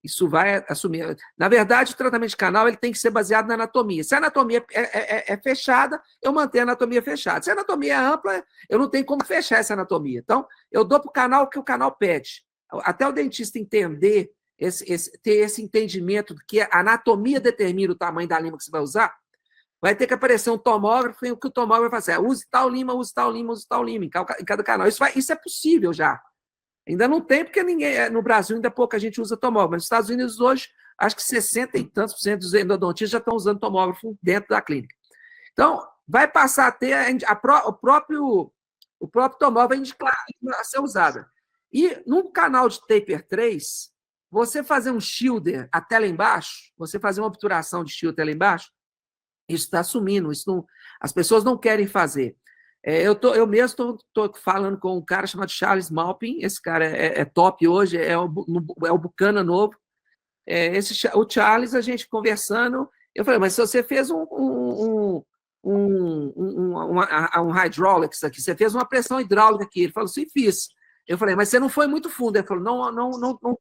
isso vai assumir. Na verdade, o tratamento de canal ele tem que ser baseado na anatomia. Se a anatomia é fechada, eu mantenho a anatomia fechada. Se a anatomia é ampla, eu não tenho como fechar essa anatomia. Então, eu dou para o canal o que o canal pede. Até o dentista entender, ter esse entendimento de que a anatomia determina o tamanho da lima que você vai usar, vai ter que aparecer um tomógrafo e o que o tomógrafo vai fazer? Use tal lima, use tal lima, use tal lima em cada canal. Isso é possível já. Ainda não tem, porque no Brasil ainda pouca gente usa tomógrafo, mas nos Estados Unidos hoje, acho que 60 e tantos por cento dos endodontistas já estão usando tomógrafo dentro da clínica. Então, vai passar a ter o próprio tomógrafo vai indicar a ser usada. E num canal de taper 3, você fazer um shielder até lá embaixo, você fazer uma obturação de shield até lá embaixo, isso está sumindo, as pessoas não querem fazer. Eu mesmo estou falando com um cara chamado Charles Malpin, esse cara é top hoje, é o Bucana novo. O Charles, a gente conversando, eu falei, mas se você fez um hydraulics aqui, você fez uma pressão hidráulica aqui, ele falou, sim, fiz. Eu falei, mas você não foi muito fundo. Ele falou, não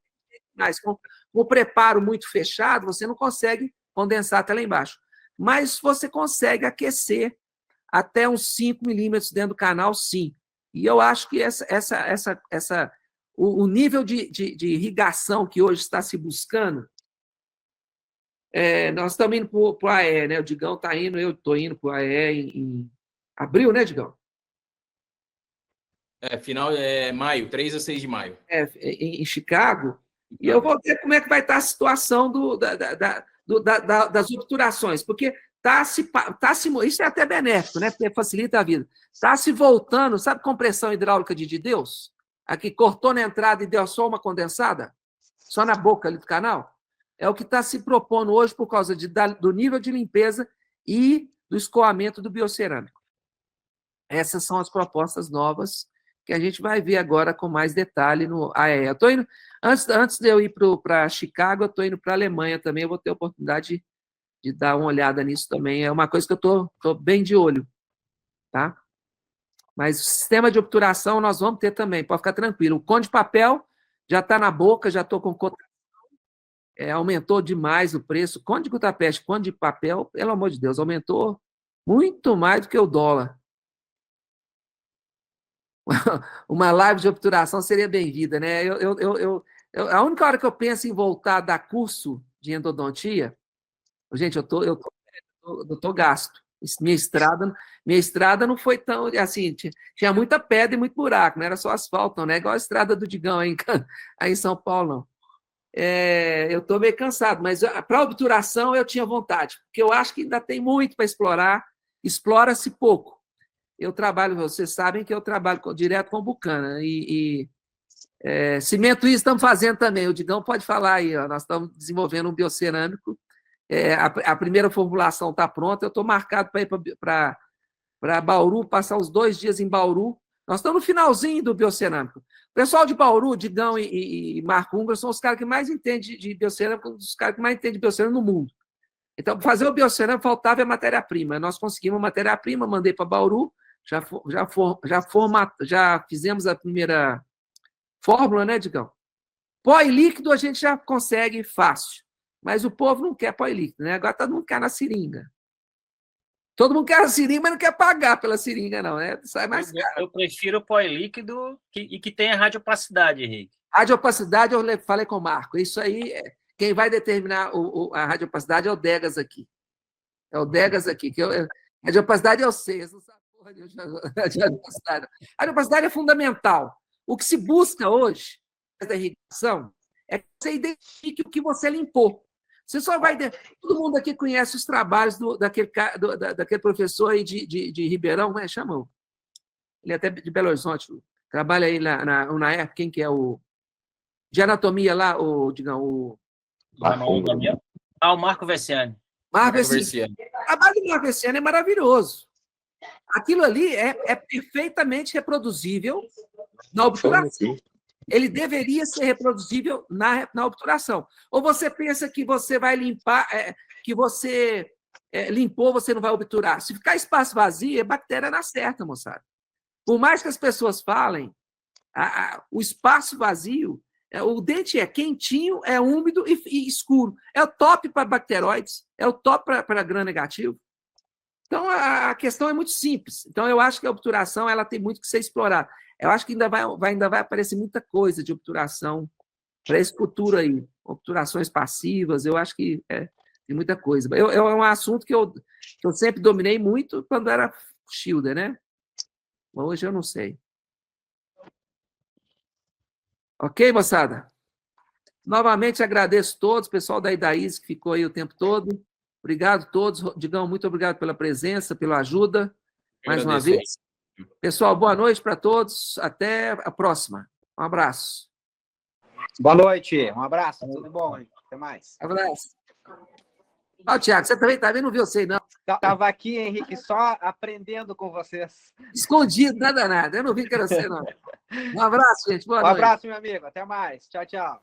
mais. Com o preparo muito fechado, você não consegue condensar até lá embaixo. Mas você consegue aquecer até uns 5 milímetros dentro do canal, sim. E eu acho que o nível de irrigação que hoje está se buscando, nós estamos indo para o AE, né? O Digão está indo, eu estou indo para o AE em abril, né, Digão? Final é maio, 3 a 6 de maio. Em Chicago, e eu vou ver como é que vai estar a situação das obturações, porque isso é até benéfico, né? Porque facilita a vida. Está se voltando, sabe compressão hidráulica de Deus? Aqui cortou na entrada e deu só uma condensada? Só na boca ali do canal? É o que está se propondo hoje por causa do nível de limpeza e do escoamento do biocerâmico. Essas são as propostas novas que a gente vai ver agora com mais detalhe no AE. Eu estou indo, antes de eu ir para Chicago, eu estou indo para a Alemanha também, eu vou ter a oportunidade de dar uma olhada nisso também. É uma coisa que eu estou bem de olho, tá? Mas o sistema de obturação nós vamos ter também, pode ficar tranquilo. O cone de papel já está na boca, já estou com cotação, aumentou demais o preço. Cone de Gutapeste, cone de papel, pelo amor de Deus, aumentou muito mais do que o dólar. Uma live de obturação seria bem-vinda, né? A única hora que eu penso em voltar a dar curso de endodontia, gente, eu tô gasto. Minha estrada não foi tão assim, tinha muita pedra e muito buraco, não era só asfalto, não é igual a estrada do Digão aí em São Paulo, não. Eu estou meio cansado, mas para obturação eu tinha vontade, porque eu acho que ainda tem muito para explorar, explora-se pouco. Eu trabalho, vocês sabem que eu trabalho direto com o Bucana, cimento isso estamos fazendo também, o Digão pode falar aí, ó, nós estamos desenvolvendo um biocerâmico, a primeira formulação está pronta, eu estou marcado para ir para Bauru, passar os 2 dias em Bauru, nós estamos no finalzinho do biocerâmico. O pessoal de Bauru, Digão e Marco Ungra são os caras que mais entendem de biocerâmico, os caras que mais entendem de biocerâmico no mundo. Então, para fazer o biocerâmico, faltava a matéria-prima. Nós conseguimos a matéria-prima, mandei para Bauru, já fizemos a primeira fórmula, né, Digão? Pó e líquido a gente já consegue fácil, mas o povo não quer pó e líquido, né? Agora todo mundo quer na seringa. Todo mundo quer a seringa, mas não quer pagar pela seringa, não, né? Sai mais caro. Eu prefiro pó e líquido e que tenha radiopacidade, Henrique. Radiopacidade, eu falei com o Marco. Isso aí, quem vai determinar a radiopacidade é o Degas aqui. É o Degas aqui. A radiopacidade eu sei, eles não sabem porra de radiopacidade. A radiopacidade é fundamental. O que se busca hoje, da irrigação, é que você identifique o que você limpou. Você só vai... Todo mundo aqui conhece os trabalhos daquele professor aí de Ribeirão, como é que chama? Ele é até de Belo Horizonte, trabalha aí na UNAERP, quem que é o... De anatomia lá, o Marco Vessiani. Marco Vessiani. O trabalho do Marco Vessiani é maravilhoso. Aquilo ali é perfeitamente reproduzível na obturação. ele deveria ser reproduzível na obturação. Ou você pensa que você vai limpar, que você limpou, você não vai obturar. Se ficar espaço vazio, a bactéria na certa, moçada. Por mais que as pessoas falem, o espaço vazio, o dente é quentinho, é úmido e escuro. É o top para bacteroides, é o top para gram-negativo. Então, a questão é muito simples. Então, eu acho que a obturação ela tem muito que ser explorada. Eu acho que ainda vai aparecer muita coisa de obturação para esse futuro aí. Obturações passivas, eu acho que tem muita coisa. É um assunto que eu sempre dominei muito quando era Schilder, né? Hoje eu não sei. Ok, moçada? Novamente agradeço a todos, o pessoal da Idaís que ficou aí o tempo todo. Obrigado a todos. Digão, muito obrigado pela presença, pela ajuda, mais uma vez. Pessoal, boa noite para todos. Até a próxima. Um abraço. Boa noite. Um abraço. Tudo bom? Até mais. Abraço. Ó, Tiago, você também está vendo? Não viu você, não? Estava aqui, Henrique, só aprendendo com vocês. Escondido, nada. Eu não vi que era você, não. Um abraço, gente. Boa noite. Um abraço, meu amigo. Até mais. Tchau, tchau.